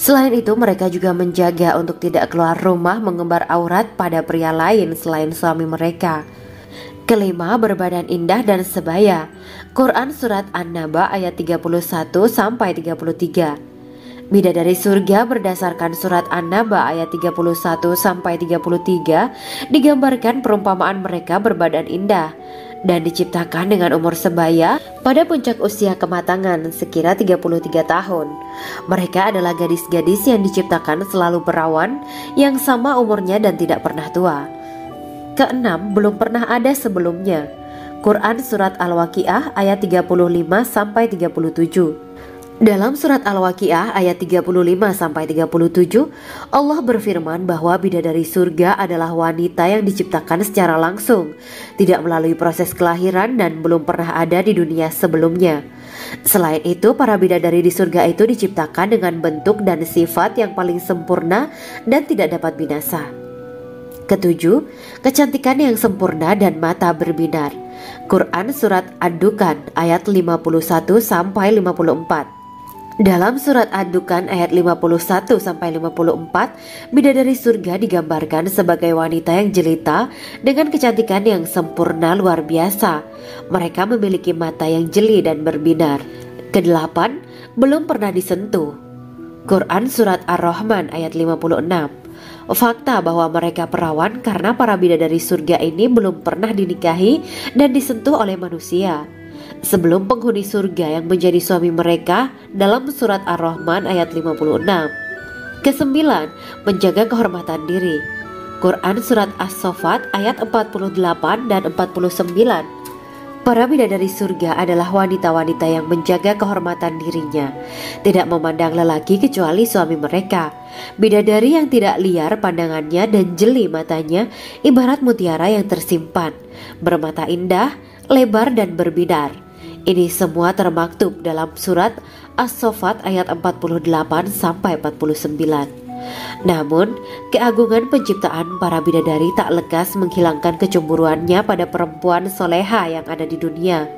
Selain itu, mereka juga menjaga untuk tidak keluar rumah mengembar aurat pada pria lain selain suami mereka. Kelima, berbadan indah dan sebaya. Quran Surat An-Naba ayat 31-33. Bidadari surga berdasarkan Surat An-Naba ayat 31-33 digambarkan perumpamaan mereka berbadan indah dan diciptakan dengan umur sebaya pada puncak usia kematangan sekira 33 tahun. Mereka adalah gadis-gadis yang diciptakan selalu perawan, yang sama umurnya dan tidak pernah tua. Keenam, belum pernah ada sebelumnya. Quran Surat Al-Waqiah ayat 35-37. Dalam Surat Al-Waqiah ayat 35-37, Allah berfirman bahwa bidadari surga adalah wanita yang diciptakan secara langsung, tidak melalui proses kelahiran dan belum pernah ada di dunia sebelumnya. Selain itu, para bidadari di surga itu diciptakan dengan bentuk dan sifat yang paling sempurna dan tidak dapat binasa. Ketujuh, kecantikan yang sempurna dan mata berbinar. Quran Surat Ad-Dukhan ayat 51-54. Dalam Surat Ad-Dukhan ayat 51-54, bidadari surga digambarkan sebagai wanita yang jelita dengan kecantikan yang sempurna luar biasa. Mereka memiliki mata yang jeli dan berbinar. Kedelapan, belum pernah disentuh. Quran Surat Ar-Rahman ayat 56. Fakta bahwa mereka perawan karena para bidadari surga ini belum pernah dinikahi dan disentuh oleh manusia sebelum penghuni surga yang menjadi suami mereka dalam Surat Ar-Rahman ayat 56. Kesembilan, menjaga kehormatan diri. Quran Surat As-Saffat ayat 48 dan 49. Para bidadari surga adalah wanita-wanita yang menjaga kehormatan dirinya, tidak memandang lelaki kecuali suami mereka. Bidadari yang tidak liar pandangannya dan jeli matanya ibarat mutiara yang tersimpan, bermata indah, lebar dan berbinar. Ini semua termaktub dalam Surat As-Saffat ayat 48-49. Namun, keagungan penciptaan para bidadari tak lekas menghilangkan kecemburuannya pada perempuan soleha yang ada di dunia.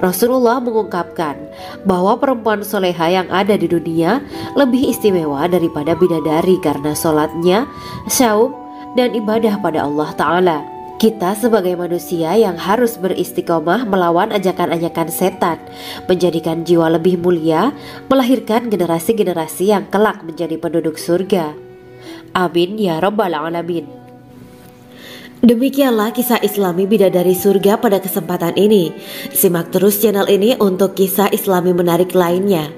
Rasulullah mengungkapkan bahwa perempuan soleha yang ada di dunia lebih istimewa daripada bidadari karena sholatnya, syaum, dan ibadah pada Allah Ta'ala. Kita sebagai manusia yang harus beristiqomah melawan ajakan-ajakan setan, menjadikan jiwa lebih mulia, melahirkan generasi-generasi yang kelak menjadi penduduk surga. Amin ya rabbal alamin. Demikianlah kisah Islami bidadari surga pada kesempatan ini. Simak terus channel ini untuk kisah Islami menarik lainnya.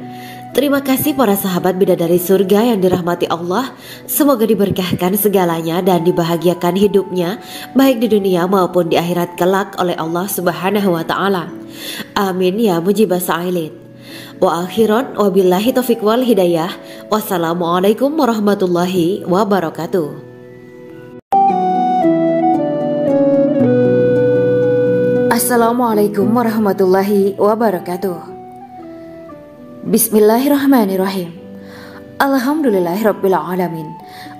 Terima kasih para sahabat bidadari surga yang dirahmati Allah. Semoga diberkahkan segalanya dan dibahagiakan hidupnya baik di dunia maupun di akhirat kelak oleh Allah Subhanahu wa taala. Amin ya mujibas sa'ilin. Wa akhiran wabillahi taufiq wal hidayah. Wassalamualaikum warahmatullahi wabarakatuh. Assalamualaikum warahmatullahi wabarakatuh. Bismillahirrahmanirrahim. Alhamdulillahirabbil alamin.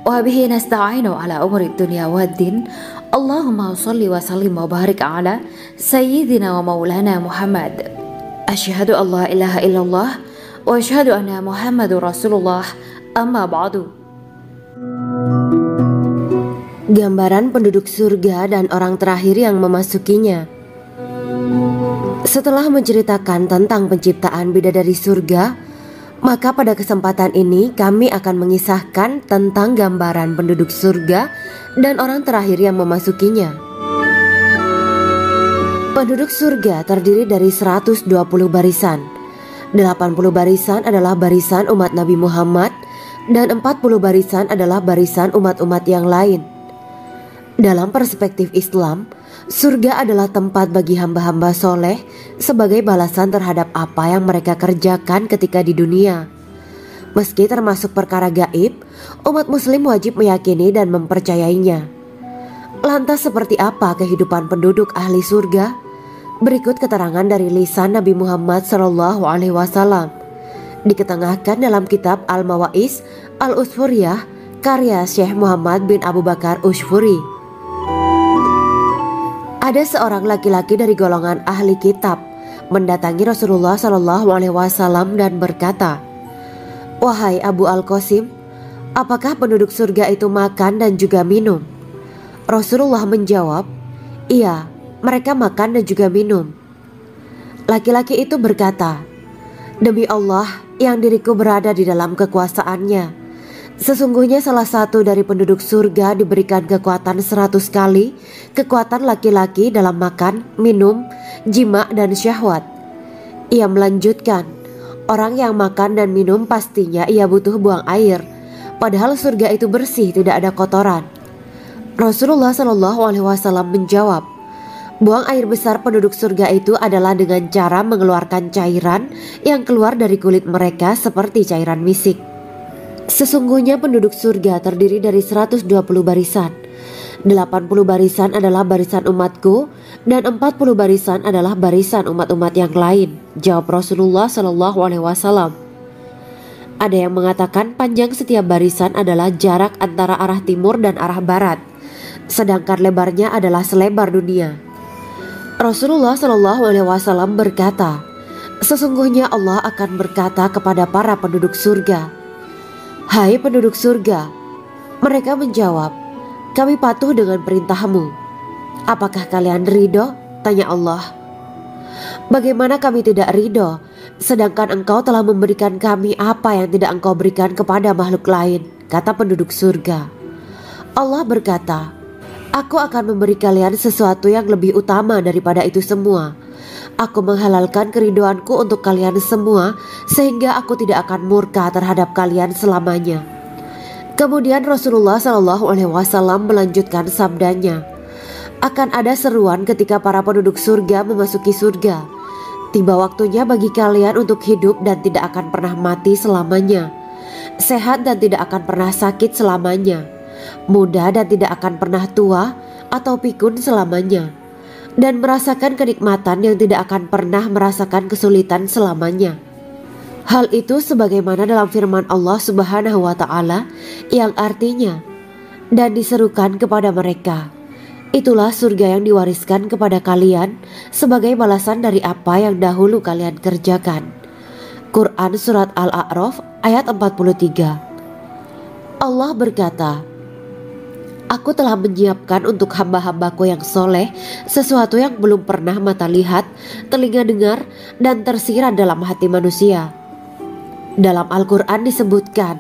Wa bihi nasta'inu ala umuri dunya waddin. Allahumma shalli wa sallim wa barik ala sayyidina wa maulana Muhammad. Asyhadu an la ilaha illallah wa asyhadu anna Muhammadur Rasulullah. Amma ba'du. Gambaran penduduk surga dan orang terakhir yang memasukinya. Setelah menceritakan tentang penciptaan bidadari surga, maka pada kesempatan ini kami akan mengisahkan tentang gambaran penduduk surga dan orang terakhir yang memasukinya. Penduduk surga terdiri dari 120 barisan. 80 barisan adalah barisan umat Nabi Muhammad dan 40 barisan adalah barisan umat-umat yang lain. Dalam perspektif Islam, surga adalah tempat bagi hamba-hamba soleh sebagai balasan terhadap apa yang mereka kerjakan ketika di dunia. Meski termasuk perkara gaib, umat muslim wajib meyakini dan mempercayainya. Lantas seperti apa kehidupan penduduk ahli surga? Berikut keterangan dari lisan Nabi Muhammad SAW, diketengahkan dalam kitab Al-Mawaiz Al-Usfuriyah karya Syekh Muhammad bin Abu Bakar Ushfuri. Ada seorang laki-laki dari golongan ahli kitab mendatangi Rasulullah SAW dan berkata, "Wahai Abu Al-Qasim, apakah penduduk surga itu makan dan juga minum?" Rasulullah menjawab, "Iya, mereka makan dan juga minum." Laki-laki itu berkata, "Demi Allah yang diriku berada di dalam kekuasaannya, sesungguhnya salah satu dari penduduk surga diberikan kekuatan 100 kali kekuatan laki-laki dalam makan, minum, jima, dan syahwat." Ia melanjutkan, "Orang yang makan dan minum pastinya ia butuh buang air, padahal surga itu bersih, tidak ada kotoran." Rasulullah SAW menjawab, "Buang air besar penduduk surga itu adalah dengan cara mengeluarkan cairan yang keluar dari kulit mereka seperti cairan misik. Sesungguhnya penduduk surga terdiri dari 120 barisan. 80 barisan adalah barisan umatku dan 40 barisan adalah barisan umat-umat yang lain," jawab Rasulullah SAW. Ada yang mengatakan panjang setiap barisan adalah jarak antara arah timur dan arah barat, sedangkan lebarnya adalah selebar dunia. Rasulullah SAW berkata, "Sesungguhnya Allah akan berkata kepada para penduduk surga, 'Hai penduduk surga,' mereka menjawab, 'Kami patuh dengan perintahmu.' 'Apakah kalian ridho?' tanya Allah. 'Bagaimana kami tidak ridho, sedangkan engkau telah memberikan kami apa yang tidak engkau berikan kepada makhluk lain,' kata penduduk surga. Allah berkata, 'Aku akan memberi kalian sesuatu yang lebih utama daripada itu semua. Aku menghalalkan keridoanku untuk kalian semua sehingga aku tidak akan murka terhadap kalian selamanya.'" Kemudian Rasulullah SAW melanjutkan sabdanya, "Akan ada seruan ketika para penduduk surga memasuki surga. Tiba waktunya bagi kalian untuk hidup dan tidak akan pernah mati selamanya, sehat dan tidak akan pernah sakit selamanya, muda dan tidak akan pernah tua atau pikun selamanya, dan merasakan kenikmatan yang tidak akan pernah merasakan kesulitan selamanya." Hal itu sebagaimana dalam firman Allah Subhanahu wa Ta'ala yang artinya, "Dan diserukan kepada mereka, itulah surga yang diwariskan kepada kalian sebagai balasan dari apa yang dahulu kalian kerjakan." Quran Surat Al-A'raf ayat 43. Allah berkata, "Aku telah menyiapkan untuk hamba-hambaku yang soleh sesuatu yang belum pernah mata lihat, telinga dengar, dan tersirat dalam hati manusia." Dalam Al-Quran disebutkan,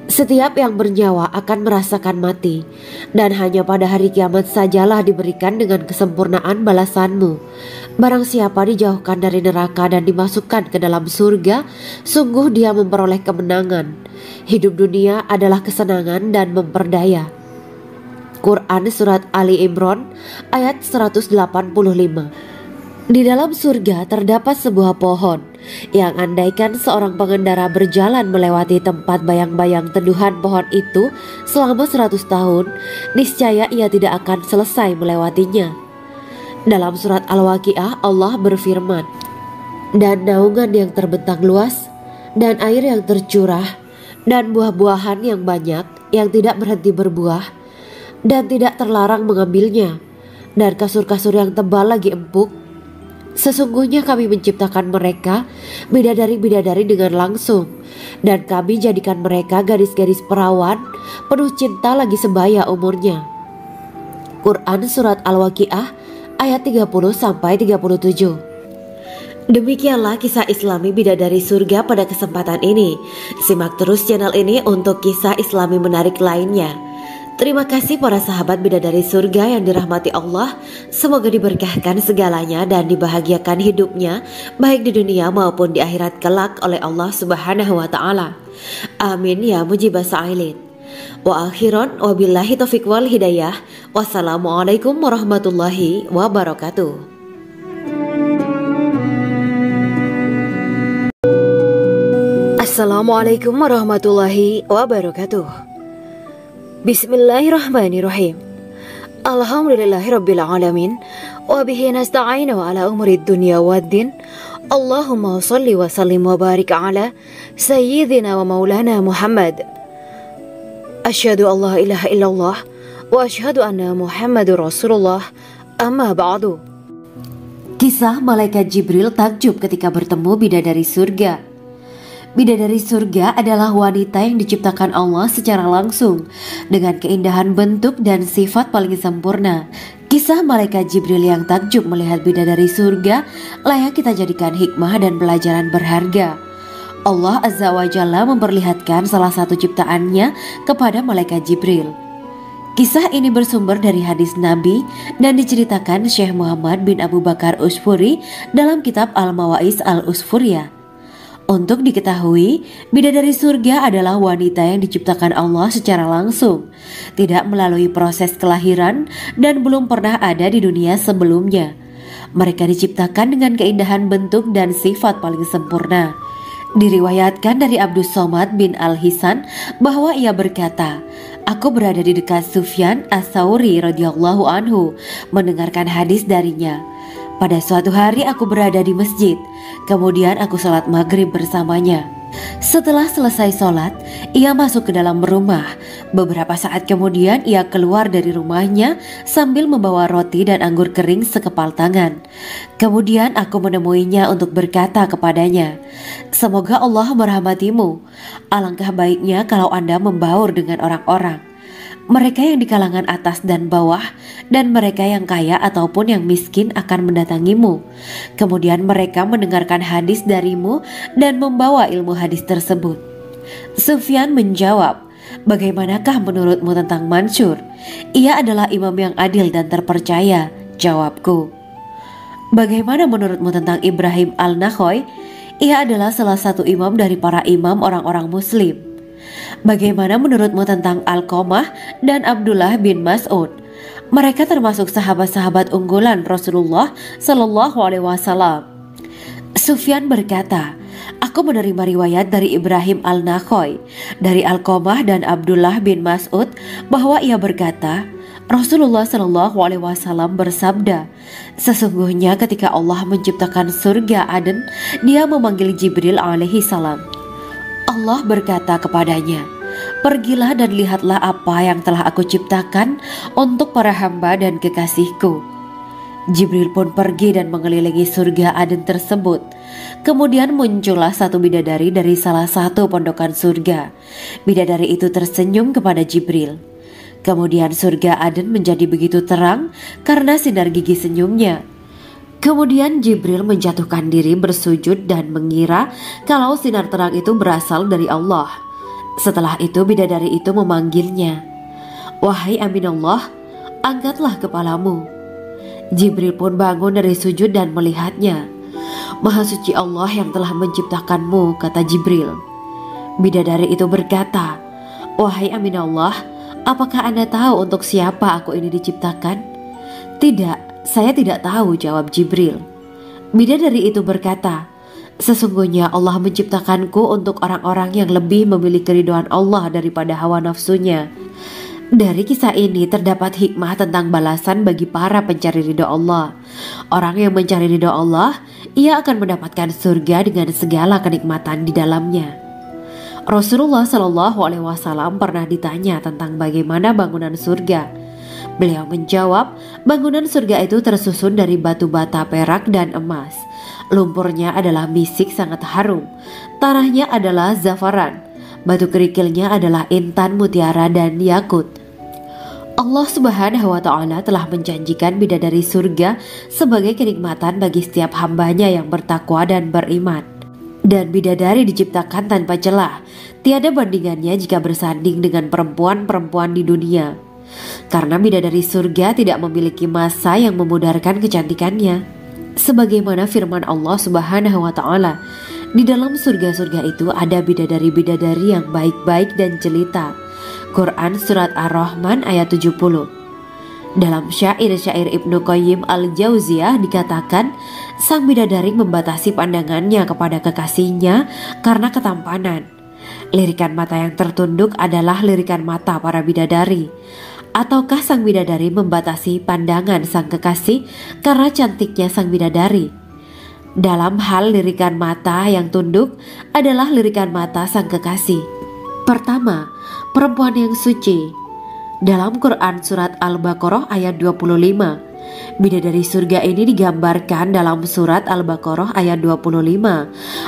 "Setiap yang bernyawa akan merasakan mati, dan hanya pada hari kiamat sajalah diberikan dengan kesempurnaan balasanmu. Barang siapa dijauhkan dari neraka dan dimasukkan ke dalam surga, sungguh dia memperoleh kemenangan. Hidup dunia adalah kesenangan dan memperdaya." Quran Surat Ali Imran ayat 185. Di dalam surga terdapat sebuah pohon yang andaikan seorang pengendara berjalan melewati tempat bayang-bayang teduhan pohon itu selama 100 tahun, niscaya ia tidak akan selesai melewatinya. Dalam surat Al-Waqiah Allah berfirman, "Dan naungan yang terbentang luas, dan air yang tercurah, dan buah-buahan yang banyak yang tidak berhenti berbuah, dan tidak terlarang mengambilnya, dan kasur-kasur yang tebal lagi empuk. Sesungguhnya kami menciptakan mereka bidadari-bidadari dengan langsung, dan kami jadikan mereka gadis-gadis perawan penuh cinta lagi sebaya umurnya." Quran Surat Al-Waqiah ayat 30-37. Demikianlah kisah Islami bidadari surga pada kesempatan ini. Simak terus channel ini untuk kisah Islami menarik lainnya. Terima kasih para sahabat bidadari surga yang dirahmati Allah. Semoga diberkahkan segalanya dan dibahagiakan hidupnya baik di dunia maupun di akhirat kelak oleh Allah Subhanahu wa Ta'ala. Amin ya mujibah sa'ilin. Wa akhiran wabillahi taufiq wal hidayah. Wassalamualaikum warahmatullahi wabarakatuh. Assalamualaikum warahmatullahi wabarakatuh. Bismillahirrahmanirrahim. Alhamdulillahirabbil alamin wa bihi nasta'inu ala umurid dunya waddin. Allahumma shalli wa sallim wa barik ala sayyidina wa maulana Muhammad. Asyhadu an la ilaha illallah wa asyhadu anna Muhammadur Rasulullah. Amma ba'du. Kisah malaikat Jibril takjub ketika bertemu bidadari surga. Bidadari surga adalah wanita yang diciptakan Allah secara langsung dengan keindahan bentuk dan sifat paling sempurna. Kisah malaikat Jibril yang takjub melihat bidadari surga layak kita jadikan hikmah dan pelajaran berharga. Allah Azza wa Jalla memperlihatkan salah satu ciptaannya kepada malaikat Jibril. Kisah ini bersumber dari hadis Nabi dan diceritakan Syekh Muhammad bin Abu Bakar Usfuri dalam kitab Al-Mawaiz Al-Usfuriyah. Untuk diketahui, bidadari surga adalah wanita yang diciptakan Allah secara langsung, tidak melalui proses kelahiran dan belum pernah ada di dunia sebelumnya. Mereka diciptakan dengan keindahan bentuk dan sifat paling sempurna. Diriwayatkan dari Abdus Somad bin Al-Hisan bahwa ia berkata, "Aku berada di dekat Sufyan As-Sauri radhiyallahu anhu mendengarkan hadis darinya. Pada suatu hari aku berada di masjid, kemudian aku sholat maghrib bersamanya. Setelah selesai sholat, ia masuk ke dalam rumah. Beberapa saat kemudian ia keluar dari rumahnya sambil membawa roti dan anggur kering sekepal tangan. Kemudian aku menemuinya untuk berkata kepadanya, 'Semoga Allah merahmatimu. Alangkah baiknya kalau Anda membaur dengan orang-orang. Mereka yang di kalangan atas dan bawah dan mereka yang kaya ataupun yang miskin akan mendatangimu. Kemudian mereka mendengarkan hadis darimu dan membawa ilmu hadis tersebut.' Sufyan menjawab, 'Bagaimanakah menurutmu tentang Mansur? Ia adalah imam yang adil dan terpercaya.' Jawabku. 'Bagaimana menurutmu tentang Ibrahim Al-Nakhoy? Ia adalah salah satu imam dari para imam orang-orang muslim.' 'Bagaimana menurutmu tentang Alqamah dan Abdullah bin Mas'ud? Mereka termasuk sahabat-sahabat unggulan Rasulullah Shallallahu Alaihi Wasallam.' Sufyan berkata, 'Aku menerima riwayat dari Ibrahim Al-Nakhoy, dari Alqamah dan Abdullah bin Mas'ud bahwa ia berkata, Rasulullah Shallallahu Alaihi Wasallam bersabda, sesungguhnya ketika Allah menciptakan surga Aden, Dia memanggil Jibril alaihi salam. Allah berkata kepadanya, pergilah dan lihatlah apa yang telah aku ciptakan untuk para hamba dan kekasihku. Jibril pun pergi dan mengelilingi surga Aden tersebut. Kemudian muncullah satu bidadari dari salah satu pondokan surga. Bidadari itu tersenyum kepada Jibril. Kemudian surga Aden menjadi begitu terang karena sinar gigi senyumnya. Kemudian Jibril menjatuhkan diri bersujud dan mengira kalau sinar terang itu berasal dari Allah. Setelah itu bidadari itu memanggilnya, wahai Aminullah, angkatlah kepalamu. Jibril pun bangun dari sujud dan melihatnya. Maha suci Allah yang telah menciptakanmu, kata Jibril. Bidadari itu berkata, wahai Aminullah, apakah Anda tahu untuk siapa aku ini diciptakan? Tidak. Saya tidak tahu, jawab Jibril. Bidadari itu berkata, sesungguhnya Allah menciptakanku untuk orang-orang yang lebih memilih keridhaan Allah daripada hawa nafsunya. Dari kisah ini terdapat hikmah tentang balasan bagi para pencari ridho Allah. Orang yang mencari ridho Allah, ia akan mendapatkan surga dengan segala kenikmatan di dalamnya. Rasulullah Shallallahu Alaihi Wasallam pernah ditanya tentang bagaimana bangunan surga. Beliau menjawab, bangunan surga itu tersusun dari batu bata, perak, dan emas. Lumpurnya adalah misik sangat harum. Tanahnya adalah zafaran. Batu kerikilnya adalah intan, mutiara, dan yakut. Allah Subhanahu wa Ta'ala telah menjanjikan bidadari surga sebagai kenikmatan bagi setiap hambanya yang bertakwa dan beriman. Dan bidadari diciptakan tanpa celah. Tiada bandingannya jika bersanding dengan perempuan-perempuan di dunia. Karena bidadari surga tidak memiliki masa yang memudarkan kecantikannya. Sebagaimana firman Allah Subhanahu wa Ta'ala, di dalam surga-surga itu ada bidadari-bidadari yang baik-baik dan jelita. Quran Surat Ar-Rahman ayat 70. Dalam syair-syair Ibnu Qayyim Al-Jauziyah dikatakan, sang bidadari membatasi pandangannya kepada kekasihnya karena ketampanan. Lirikan mata yang tertunduk adalah lirikan mata para bidadari. Ataukah sang bidadari membatasi pandangan sang kekasih karena cantiknya sang bidadari? Dalam hal lirikan mata yang tunduk adalah lirikan mata sang kekasih. Pertama, perempuan yang suci. Dalam Quran Surat Al-Baqarah ayat 25, Bidadari surga ini digambarkan dalam surat Al-Baqarah ayat 25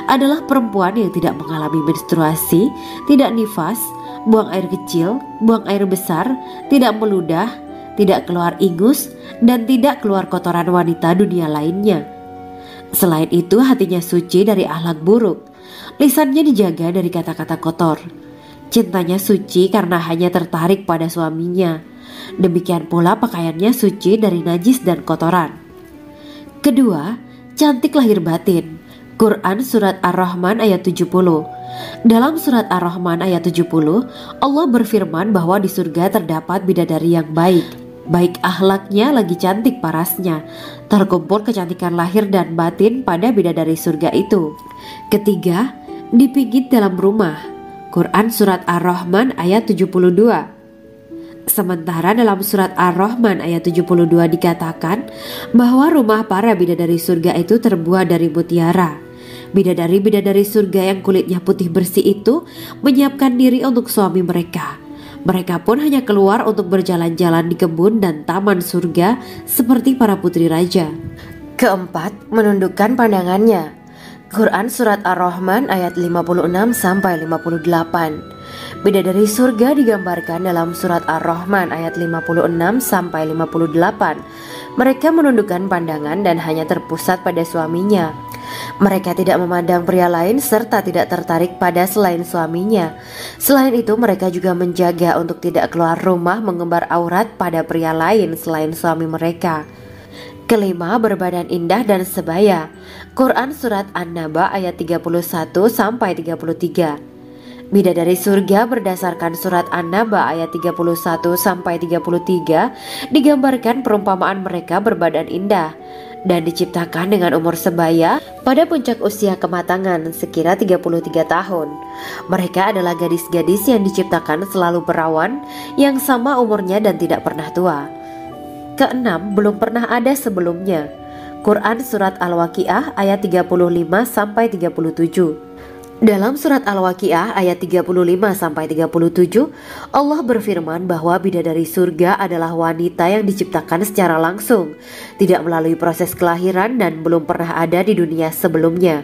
adalah perempuan yang tidak mengalami menstruasi, tidak nifas, buang air kecil, buang air besar, tidak meludah, tidak keluar ingus, dan tidak keluar kotoran wanita dunia lainnya. Selain itu, hatinya suci dari akhlak buruk, lisannya dijaga dari kata-kata kotor. Cintanya suci karena hanya tertarik pada suaminya. Demikian pula pakaiannya suci dari najis dan kotoran. Kedua, cantik lahir batin. Quran Surat Ar-Rahman ayat 70. Dalam Surat Ar-Rahman ayat 70, Allah berfirman bahwa di surga terdapat bidadari yang baik. Baik akhlaknya lagi cantik parasnya. Terkumpul kecantikan lahir dan batin pada bidadari surga itu. Ketiga, dipijit dalam rumah. Quran Surat Ar-Rahman ayat 72. Sementara dalam surat Ar-Rahman ayat 72 dikatakan bahwa rumah para bidadari surga itu terbuat dari mutiara. Bidadari-bidadari surga yang kulitnya putih bersih itu menyiapkan diri untuk suami mereka. Mereka pun hanya keluar untuk berjalan-jalan di kebun dan taman surga seperti para putri raja. Keempat, menundukkan pandangannya. Quran Surat Ar-Rahman ayat 56-58. Bidadari surga digambarkan dalam surat Ar-Rahman ayat 56-58. Mereka menundukkan pandangan dan hanya terpusat pada suaminya. Mereka tidak memandang pria lain serta tidak tertarik pada selain suaminya. Selain itu, mereka juga menjaga untuk tidak keluar rumah mengembar aurat pada pria lain selain suami mereka. Kelima, berbadan indah dan sebaya. Quran Surat An-Naba ayat 31-33. Bidadari surga berdasarkan surat An-Naba ayat 31-33 digambarkan perumpamaan mereka berbadan indah dan diciptakan dengan umur sebaya pada puncak usia kematangan sekira 33 tahun. Mereka adalah gadis-gadis yang diciptakan selalu perawan yang sama umurnya dan tidak pernah tua. Keenam, belum pernah ada sebelumnya. Quran Surat Al-Waqiah ayat 35-37. Dalam surat Al-Waqiah ayat 35-37, Allah berfirman bahwa bidadari surga adalah wanita yang diciptakan secara langsung, tidak melalui proses kelahiran dan belum pernah ada di dunia sebelumnya.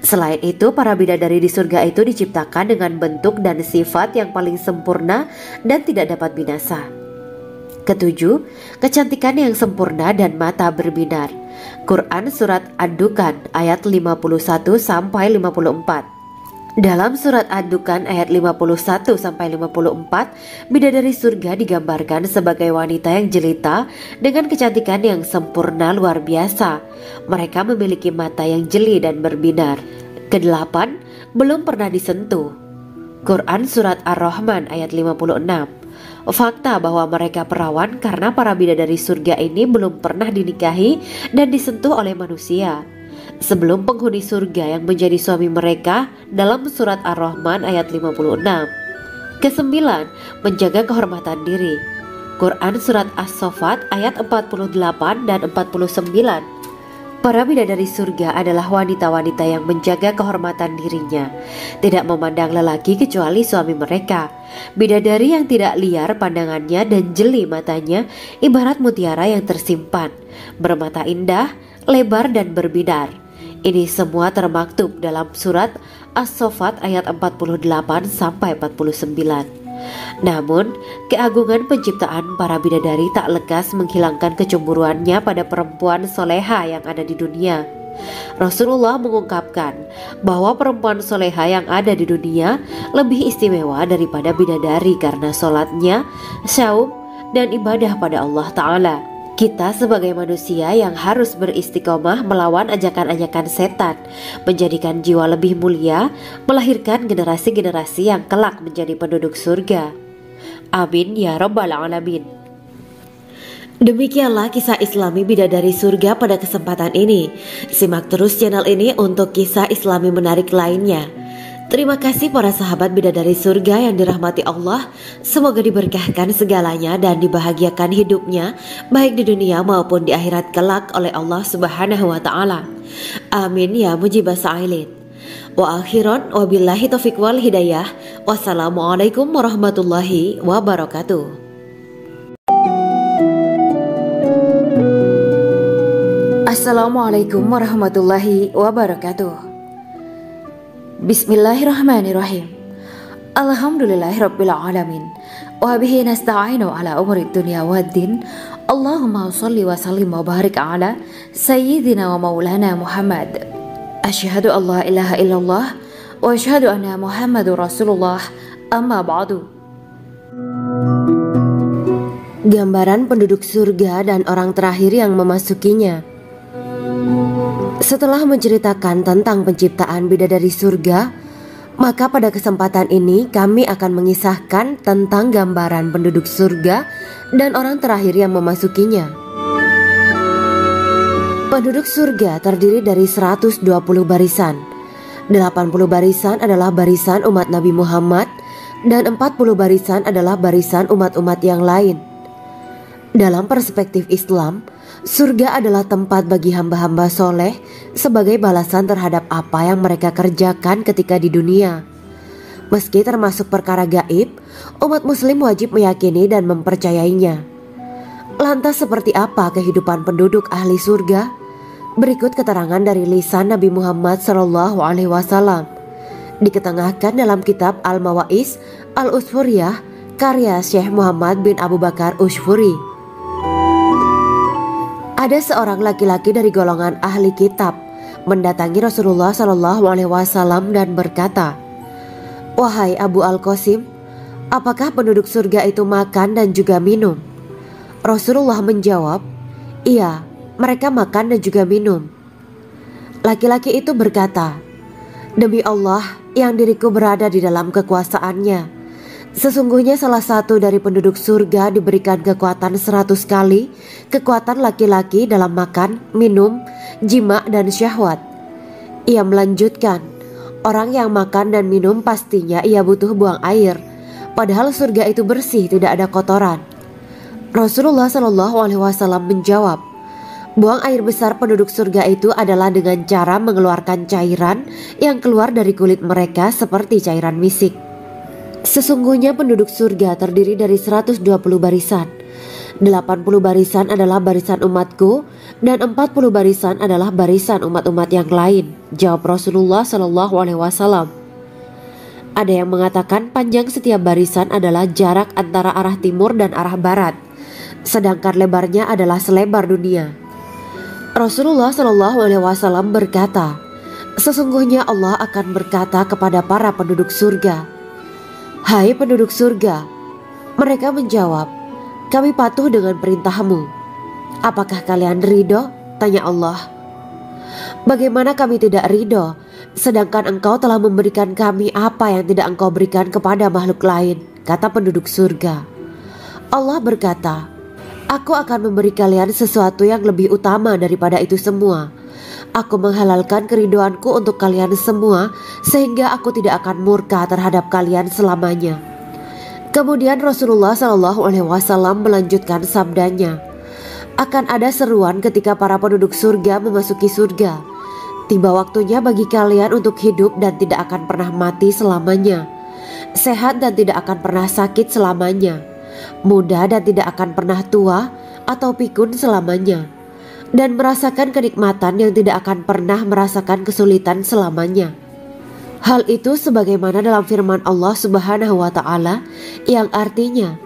Selain itu, para bidadari di surga itu diciptakan dengan bentuk dan sifat yang paling sempurna dan tidak dapat binasa. Ketujuh, kecantikan yang sempurna dan mata berbinar. Quran Surat Ad-Dukan ayat 51-54. Dalam surat Ad-Dukan ayat 51-54, bidadari surga digambarkan sebagai wanita yang jelita dengan kecantikan yang sempurna luar biasa. Mereka memiliki mata yang jeli dan berbinar. Kedelapan, belum pernah disentuh. Quran Surat Ar-Rahman ayat 56. Fakta bahwa mereka perawan karena para bidadari surga ini belum pernah dinikahi dan disentuh oleh manusia sebelum penghuni surga yang menjadi suami mereka dalam surat Ar-Rahman ayat 56. Kesembilan, menjaga kehormatan diri. Quran Surat As-Saffat ayat 48 dan 49. Para bidadari surga adalah wanita-wanita yang menjaga kehormatan dirinya, tidak memandang lelaki kecuali suami mereka. Bidadari yang tidak liar pandangannya dan jeli matanya ibarat mutiara yang tersimpan, bermata indah, lebar dan berbinar. Ini semua termaktub dalam surat As-Saffat ayat 48-49. Namun, keagungan penciptaan para bidadari tak lekas menghilangkan kecemburuannya pada perempuan soleha yang ada di dunia. Rasulullah mengungkapkan bahwa perempuan soleha yang ada di dunia lebih istimewa daripada bidadari karena sholatnya, syaum, dan ibadah pada Allah Ta'ala. Kita sebagai manusia yang harus beristiqomah melawan ajakan-ajakan setan, menjadikan jiwa lebih mulia, melahirkan generasi-generasi yang kelak menjadi penduduk surga. Amin ya rabbal alamin. Demikianlah kisah Islami bidadari surga pada kesempatan ini. Simak terus channel ini untuk kisah Islami menarik lainnya. Terima kasih para sahabat bidadari surga yang dirahmati Allah. Semoga diberkahkan segalanya dan dibahagiakan hidupnya baik di dunia maupun di akhirat kelak oleh Allah Subhanahu wa taala. Amin ya mujibah sa'ilin. Wa akhiran wabillahi taufiq wal hidayah. Wassalamualaikum warahmatullahi wabarakatuh. Assalamualaikum warahmatullahi wabarakatuh. Bismillahirrahmanirrahim. Alhamdulillahirabbil alamin. Wa bihi nasta'inu ala umuri dunya waddin. Allahumma shalli wa sallim wa barik ala sayyidina wa maulana Muhammad. Asyhadu an la ilaha illallah wa asyhadu anna Muhammadur Rasulullah. Amma ba'du. Gambaran penduduk surga dan orang terakhir yang memasukinya. Setelah menceritakan tentang penciptaan bidadari surga, maka pada kesempatan ini kami akan mengisahkan tentang gambaran penduduk surga dan orang terakhir yang memasukinya. Penduduk surga terdiri dari 120 barisan. 80 barisan adalah barisan umat Nabi Muhammad dan 40 barisan adalah barisan umat-umat yang lain. Dalam perspektif Islam, surga adalah tempat bagi hamba-hamba soleh sebagai balasan terhadap apa yang mereka kerjakan ketika di dunia. Meski termasuk perkara gaib, umat muslim wajib meyakini dan mempercayainya. Lantas seperti apa kehidupan penduduk ahli surga? Berikut keterangan dari lisan Nabi Muhammad SAW. Diketengahkan dalam kitab Al-Mawaiz Al-Usfuriyah karya Syekh Muhammad bin Abu Bakar Ushfuri. Ada seorang laki-laki dari golongan ahli kitab mendatangi Rasulullah SAW dan berkata, "Wahai Abu Al-Qasim, apakah penduduk surga itu makan dan juga minum?" Rasulullah menjawab, "Iya, mereka makan dan juga minum." Laki-laki itu berkata, "Demi Allah yang diriku berada di dalam kekuasaannya, sesungguhnya salah satu dari penduduk surga diberikan kekuatan 100 kali kekuatan laki-laki dalam makan, minum, jima, dan syahwat." Ia melanjutkan, "Orang yang makan dan minum pastinya ia butuh buang air, padahal surga itu bersih, tidak ada kotoran." Rasulullah SAW menjawab, "Buang air besar penduduk surga itu adalah dengan cara mengeluarkan cairan yang keluar dari kulit mereka seperti cairan misik." Sesungguhnya penduduk surga terdiri dari 120 barisan. 80 barisan adalah barisan umatku dan 40 barisan adalah barisan umat-umat yang lain, jawab Rasulullah SAW. Ada yang mengatakan panjang setiap barisan adalah jarak antara arah timur dan arah barat, sedangkan lebarnya adalah selebar dunia. Rasulullah SAW berkata, "Sesungguhnya Allah akan berkata kepada para penduduk surga, 'Hai penduduk surga,' mereka menjawab, 'Kami patuh dengan perintahmu.' 'Apakah kalian ridho?' tanya Allah. 'Bagaimana kami tidak ridho, sedangkan engkau telah memberikan kami apa yang tidak engkau berikan kepada makhluk lain,' kata penduduk surga. Allah berkata, 'Aku akan memberi kalian sesuatu yang lebih utama daripada itu semua. Aku menghalalkan keridoanku untuk kalian semua sehingga aku tidak akan murka terhadap kalian selamanya.'" Kemudian Rasulullah SAW melanjutkan sabdanya, "Akan ada seruan ketika para penduduk surga memasuki surga. Tiba waktunya bagi kalian untuk hidup dan tidak akan pernah mati selamanya, sehat dan tidak akan pernah sakit selamanya, muda dan tidak akan pernah tua atau pikun selamanya, dan merasakan kenikmatan yang tidak akan pernah merasakan kesulitan selamanya." Hal itu sebagaimana dalam firman Allah Subhanahu wa Ta'ala yang artinya,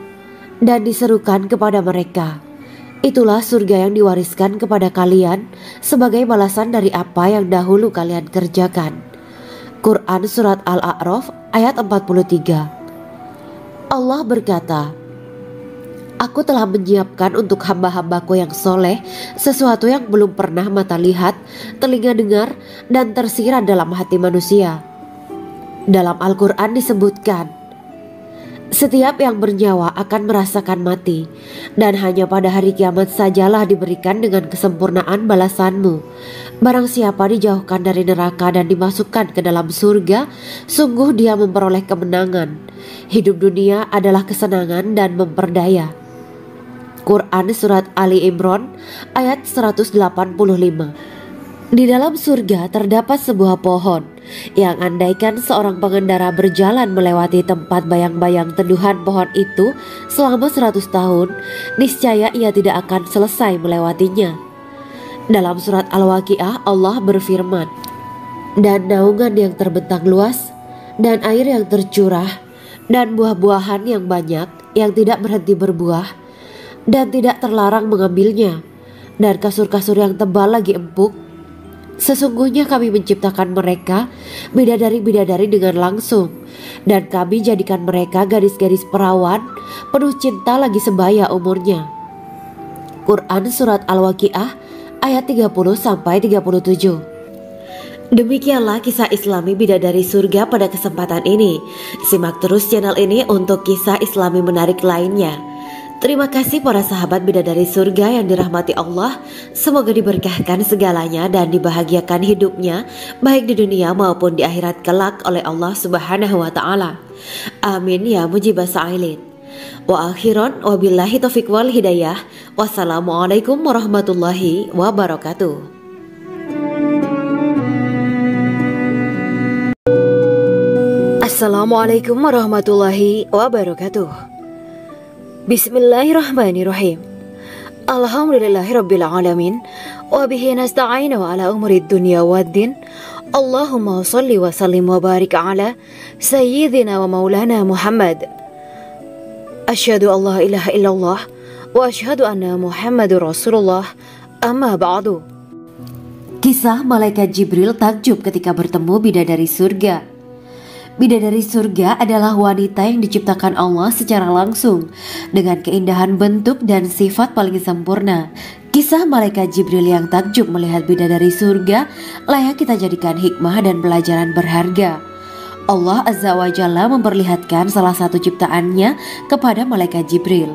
"Dan diserukan kepada mereka, itulah surga yang diwariskan kepada kalian sebagai balasan dari apa yang dahulu kalian kerjakan." Quran Surat Al-A'raf ayat 43. Allah berkata, "Aku telah menyiapkan untuk hamba-hambaku yang soleh sesuatu yang belum pernah mata lihat, telinga dengar, dan tersirat dalam hati manusia." Dalam Al-Quran disebutkan, "Setiap yang bernyawa akan merasakan mati, dan hanya pada hari kiamat sajalah diberikan dengan kesempurnaan balasanmu. Barang siapa dijauhkan dari neraka dan dimasukkan ke dalam surga, sungguh dia memperoleh kemenangan. Hidup dunia adalah kesenangan dan memperdaya." Quran Surat Ali Imran ayat 185. Di dalam surga terdapat sebuah pohon yang andaikan seorang pengendara berjalan melewati tempat bayang-bayang teduhan pohon itu selama 100 tahun, niscaya ia tidak akan selesai melewatinya. Dalam surat Al-Waqiah Allah berfirman, dan naungan yang terbentang luas, dan air yang tercurah, dan buah-buahan yang banyak yang tidak berhenti berbuah, dan tidak terlarang mengambilnya, dan kasur-kasur yang tebal lagi empuk. Sesungguhnya kami menciptakan mereka bidadari-bidadari dengan langsung, dan kami jadikan mereka gadis-gadis perawan penuh cinta lagi sebaya umurnya. Quran Surat Al-Waqiah ayat 30-37. Demikianlah kisah Islami bidadari surga pada kesempatan ini. Simak terus channel ini untuk kisah Islami menarik lainnya. Terima kasih para sahabat bidadari surga yang dirahmati Allah. Semoga diberkahkan segalanya dan dibahagiakan hidupnya, baik di dunia maupun di akhirat kelak oleh Allah Subhanahu wa Ta'ala. Amin ya mujibah sa'ilin. Wa akhiran wabillahi taufiq wal hidayah. Wassalamualaikum warahmatullahi wabarakatuh. Assalamualaikum warahmatullahi wabarakatuh. Bismillahirrahmanirrahim. Alhamdulillahirabbil alamin wa bihi nasta'inu ala umuri dunya waddin. Allahumma shalli wa sallim wa barik ala sayyidina wa maulana Muhammad. Asyhadu an la ilaha illallah wa asyhadu anna Muhammadur Rasulullah. Amma ba'du. Kisah malaikat Jibril takjub ketika bertemu bidadari surga. Bidadari surga adalah wanita yang diciptakan Allah secara langsung dengan keindahan bentuk dan sifat paling sempurna. Kisah malaikat Jibril yang takjub melihat bidadari surga layak kita jadikan hikmah dan pelajaran berharga. Allah Azza wa Jalla memperlihatkan salah satu ciptaannya kepada malaikat Jibril.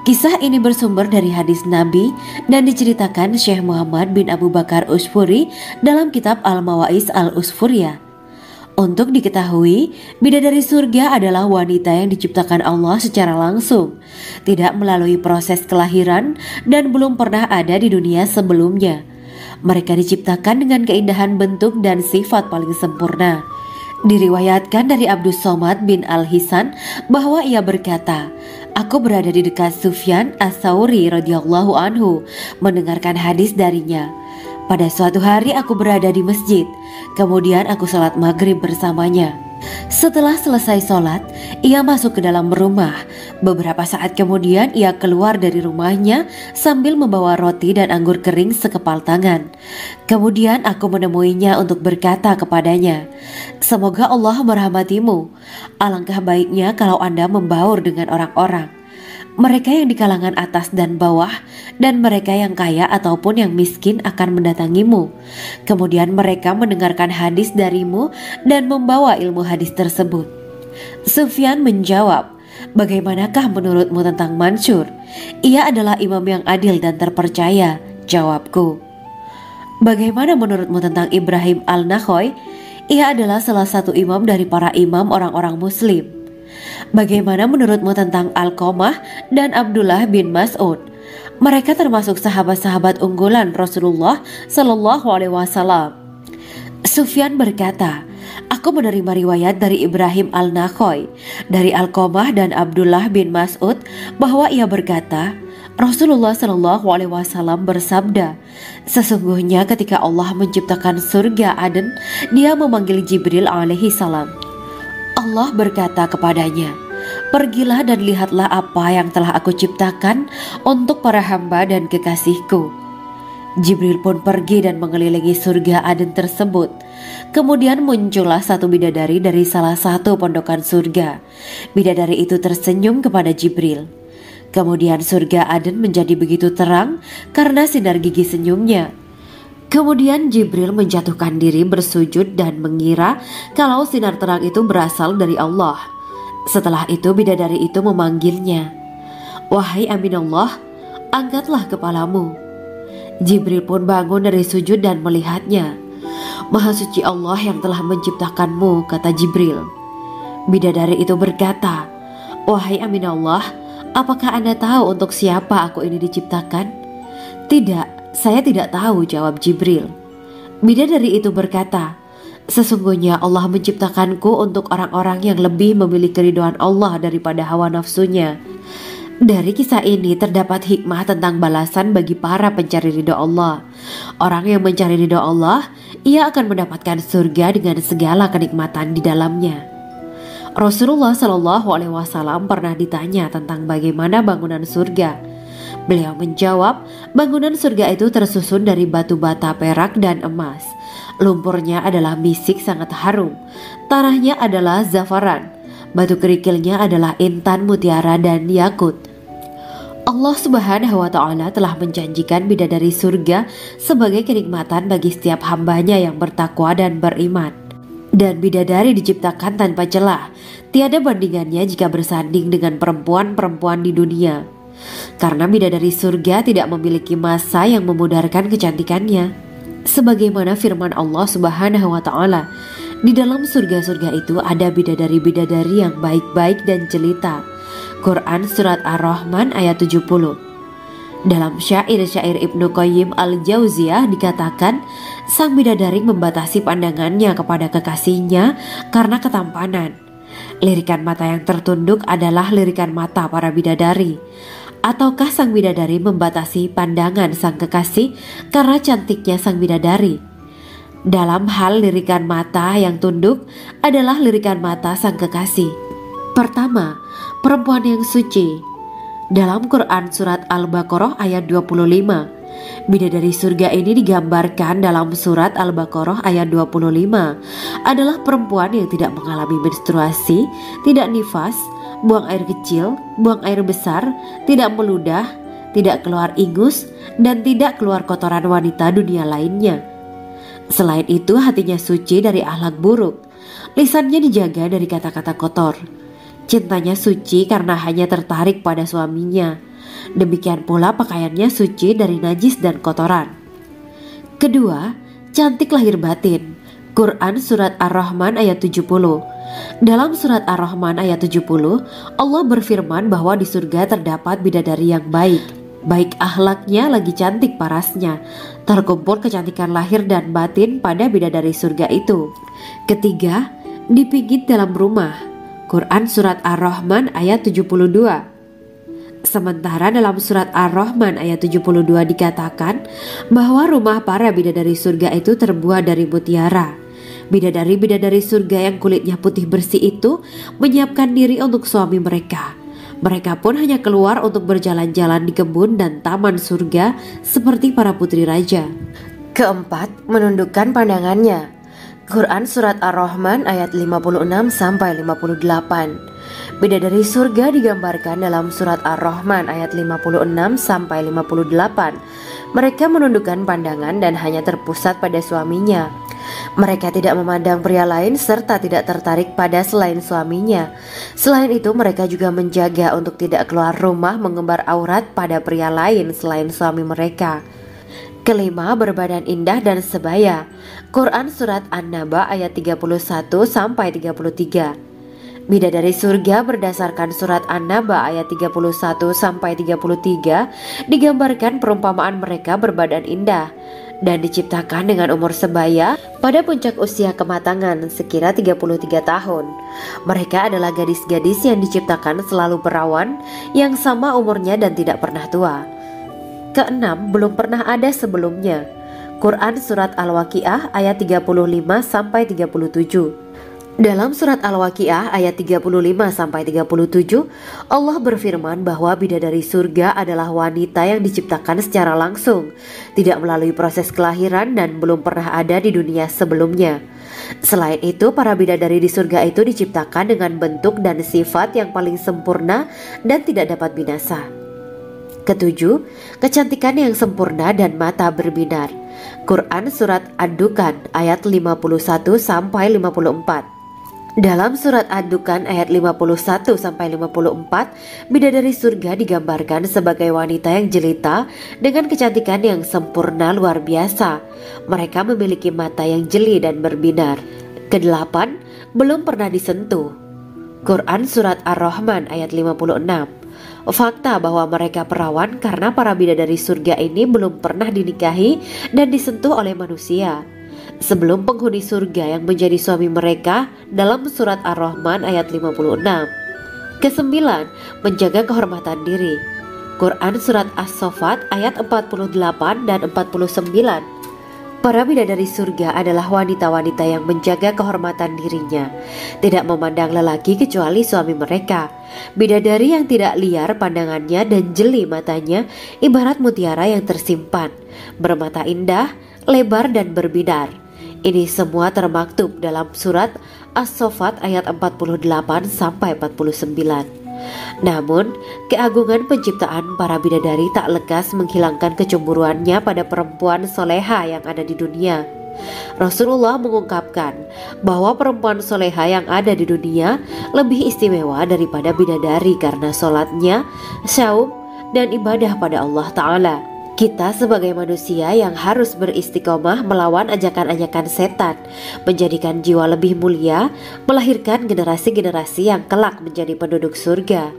Kisah ini bersumber dari hadis Nabi dan diceritakan Syekh Muhammad bin Abu Bakar Usfuri dalam kitab Al-Mawaiz Al-Usfuriyah. Untuk diketahui, bidadari surga adalah wanita yang diciptakan Allah secara langsung, tidak melalui proses kelahiran dan belum pernah ada di dunia sebelumnya. Mereka diciptakan dengan keindahan bentuk dan sifat paling sempurna. Diriwayatkan dari Abdus Somad bin Al-Hisan bahwa ia berkata, aku berada di dekat Sufyan As-Sauri radhiyallahu anhu mendengarkan hadis darinya. Pada suatu hari aku berada di masjid, kemudian aku sholat maghrib bersamanya. Setelah selesai sholat, ia masuk ke dalam rumah. Beberapa saat kemudian ia keluar dari rumahnya sambil membawa roti dan anggur kering sekepal tangan. Kemudian aku menemuinya untuk berkata kepadanya, semoga Allah merahmatimu. Alangkah baiknya kalau Anda membaur dengan orang-orang. Mereka yang di kalangan atas dan bawah, dan mereka yang kaya ataupun yang miskin akan mendatangimu. Kemudian mereka mendengarkan hadis darimu dan membawa ilmu hadis tersebut. Sufyan menjawab, bagaimanakah menurutmu tentang Mansur? Ia adalah imam yang adil dan terpercaya. Jawabku. Bagaimana menurutmu tentang Ibrahim Al-Nakhoy? Ia adalah salah satu imam dari para imam orang-orang muslim. Bagaimana menurutmu tentang Alqamah dan Abdullah bin Mas'ud? Mereka termasuk sahabat-sahabat unggulan Rasulullah Sallallahu Alaihi Wasallam. Sufyan berkata, aku menerima riwayat dari Ibrahim Al-Nakhoy, dari Alqamah dan Abdullah bin Mas'ud bahwa ia berkata, Rasulullah Sallallahu Alaihi Wasallam bersabda, sesungguhnya ketika Allah menciptakan surga Aden, Dia memanggil Jibril alaihi salam. Allah berkata kepadanya, pergilah dan lihatlah apa yang telah aku ciptakan untuk para hamba dan kekasihku. Jibril pun pergi dan mengelilingi surga Aden tersebut. Kemudian muncullah satu bidadari dari salah satu pondokan surga. Bidadari itu tersenyum kepada Jibril. Kemudian surga Aden menjadi begitu terang karena sinar gigi senyumnya. Kemudian Jibril menjatuhkan diri bersujud dan mengira kalau sinar terang itu berasal dari Allah. Setelah itu bidadari itu memanggilnya, wahai Aminullah, angkatlah kepalamu. Jibril pun bangun dari sujud dan melihatnya. Maha suci Allah yang telah menciptakanmu, kata Jibril. Bidadari itu berkata, wahai Aminullah, apakah Anda tahu untuk siapa aku ini diciptakan? Tidak. Saya tidak tahu, jawab Jibril. Bidadari itu berkata, sesungguhnya Allah menciptakanku untuk orang-orang yang lebih memilih keridhaan Allah daripada hawa nafsunya. Dari kisah ini terdapat hikmah tentang balasan bagi para pencari ridho Allah. Orang yang mencari ridho Allah, ia akan mendapatkan surga dengan segala kenikmatan di dalamnya. Rasulullah Shallallahu Alaihi Wasallam pernah ditanya tentang bagaimana bangunan surga. Beliau menjawab, bangunan surga itu tersusun dari batu bata, perak, dan emas. Lumpurnya adalah misik sangat harum, tanahnya adalah zafaran, batu kerikilnya adalah intan, mutiara, dan yakut. Allah Subhanahu wa Ta'ala telah menjanjikan bidadari surga sebagai kenikmatan bagi setiap hambanya yang bertakwa dan beriman. Dan bidadari diciptakan tanpa celah, tiada bandingannya jika bersanding dengan perempuan-perempuan di dunia. Karena bidadari surga tidak memiliki masa yang memudarkan kecantikannya. Sebagaimana firman Allah Subhanahu wa Ta'ala, di dalam surga-surga itu ada bidadari-bidadari yang baik-baik dan jelita. Quran Surat Ar-Rahman ayat 70. Dalam syair-syair Ibnu Qayyim Al-Jauziyah dikatakan, sang bidadari membatasi pandangannya kepada kekasihnya karena ketampanan. Lirikan mata yang tertunduk adalah lirikan mata para bidadari. Ataukah sang bidadari membatasi pandangan sang kekasih karena cantiknya sang bidadari? Dalam hal lirikan mata yang tunduk adalah lirikan mata sang kekasih. Pertama, perempuan yang suci. Dalam Quran Surat Al-Baqarah ayat 25, bidadari surga ini digambarkan dalam Surat Al-Baqarah ayat 25 adalah perempuan yang tidak mengalami menstruasi, tidak nifas, buang air kecil, buang air besar, tidak meludah, tidak keluar ingus, dan tidak keluar kotoran wanita dunia lainnya. Selain itu, hatinya suci dari akhlak buruk, lisannya dijaga dari kata-kata kotor. Cintanya suci karena hanya tertarik pada suaminya. Demikian pula pakaiannya suci dari najis dan kotoran. Kedua, cantik lahir batin. Quran Surat Ar-Rahman ayat 70. Dalam Surat Ar-Rahman ayat 70, Allah berfirman bahwa di surga terdapat bidadari yang baik. Baik akhlaknya lagi cantik parasnya. Terkumpul kecantikan lahir dan batin pada bidadari surga itu. Ketiga, dipijit dalam rumah. Quran Surat Ar-Rahman ayat 72. Sementara dalam Surat Ar-Rahman ayat 72 dikatakan bahwa rumah para bidadari surga itu terbuat dari mutiara. Bidadari-bidadari surga yang kulitnya putih bersih itu menyiapkan diri untuk suami mereka. Mereka pun hanya keluar untuk berjalan-jalan di kebun dan taman surga seperti para putri raja. Keempat, menundukkan pandangannya. Quran Surat Ar-Rahman ayat 56-58. Bidadari surga digambarkan dalam Surat Ar-Rahman ayat 56-58. Mereka menundukkan pandangan dan hanya terpusat pada suaminya. Mereka tidak memandang pria lain serta tidak tertarik pada selain suaminya. Selain itu, mereka juga menjaga untuk tidak keluar rumah mengembar aurat pada pria lain selain suami mereka. Kelima, berbadan indah dan sebaya. Quran Surat An-Naba ayat 31-33. Bidadari surga berdasarkan Surat An-Naba ayat 31-33 digambarkan perumpamaan mereka berbadan indah dan diciptakan dengan umur sebaya pada puncak usia kematangan sekira 33 tahun. Mereka adalah gadis-gadis yang diciptakan selalu perawan, yang sama umurnya dan tidak pernah tua. Keenam, belum pernah ada sebelumnya. Quran Surat Al-Waqiah ayat 35-37. Dalam Surat Al-Waqiah ayat 35-37, Allah berfirman bahwa bidadari surga adalah wanita yang diciptakan secara langsung, tidak melalui proses kelahiran dan belum pernah ada di dunia sebelumnya. Selain itu, para bidadari di surga itu diciptakan dengan bentuk dan sifat yang paling sempurna dan tidak dapat binasa. Ketujuh, kecantikan yang sempurna dan mata berbinar. Quran Surat Ad-Dukan ayat 51-54. Dalam Surat Ad-Dukan ayat 51-54, bidadari surga digambarkan sebagai wanita yang jelita dengan kecantikan yang sempurna luar biasa. Mereka memiliki mata yang jeli dan berbinar. Kedelapan, belum pernah disentuh. Quran Surat Ar-Rahman ayat 56. Fakta bahwa mereka perawan karena para bidadari surga ini belum pernah dinikahi dan disentuh oleh manusia sebelum penghuni surga yang menjadi suami mereka dalam Surat Ar-Rahman ayat 56. Kesembilan, menjaga kehormatan diri. Quran Surat As-Saffat ayat 48 dan 49. Para bidadari surga adalah wanita-wanita yang menjaga kehormatan dirinya, tidak memandang lelaki kecuali suami mereka. Bidadari yang tidak liar pandangannya dan jeli matanya ibarat mutiara yang tersimpan, bermata indah, lebar dan berbinar. Ini semua termaktub dalam surat As-Saffat ayat 48 sampai 49. Namun, keagungan penciptaan para bidadari tak lekas menghilangkan kecemburuannya pada perempuan soleha yang ada di dunia. Rasulullah mengungkapkan bahwa perempuan soleha yang ada di dunia lebih istimewa daripada bidadari karena sholatnya, syaum, dan ibadah pada Allah Ta'ala. Kita sebagai manusia yang harus beristiqomah melawan ajakan-ajakan setan, menjadikan jiwa lebih mulia, melahirkan generasi-generasi yang kelak menjadi penduduk surga.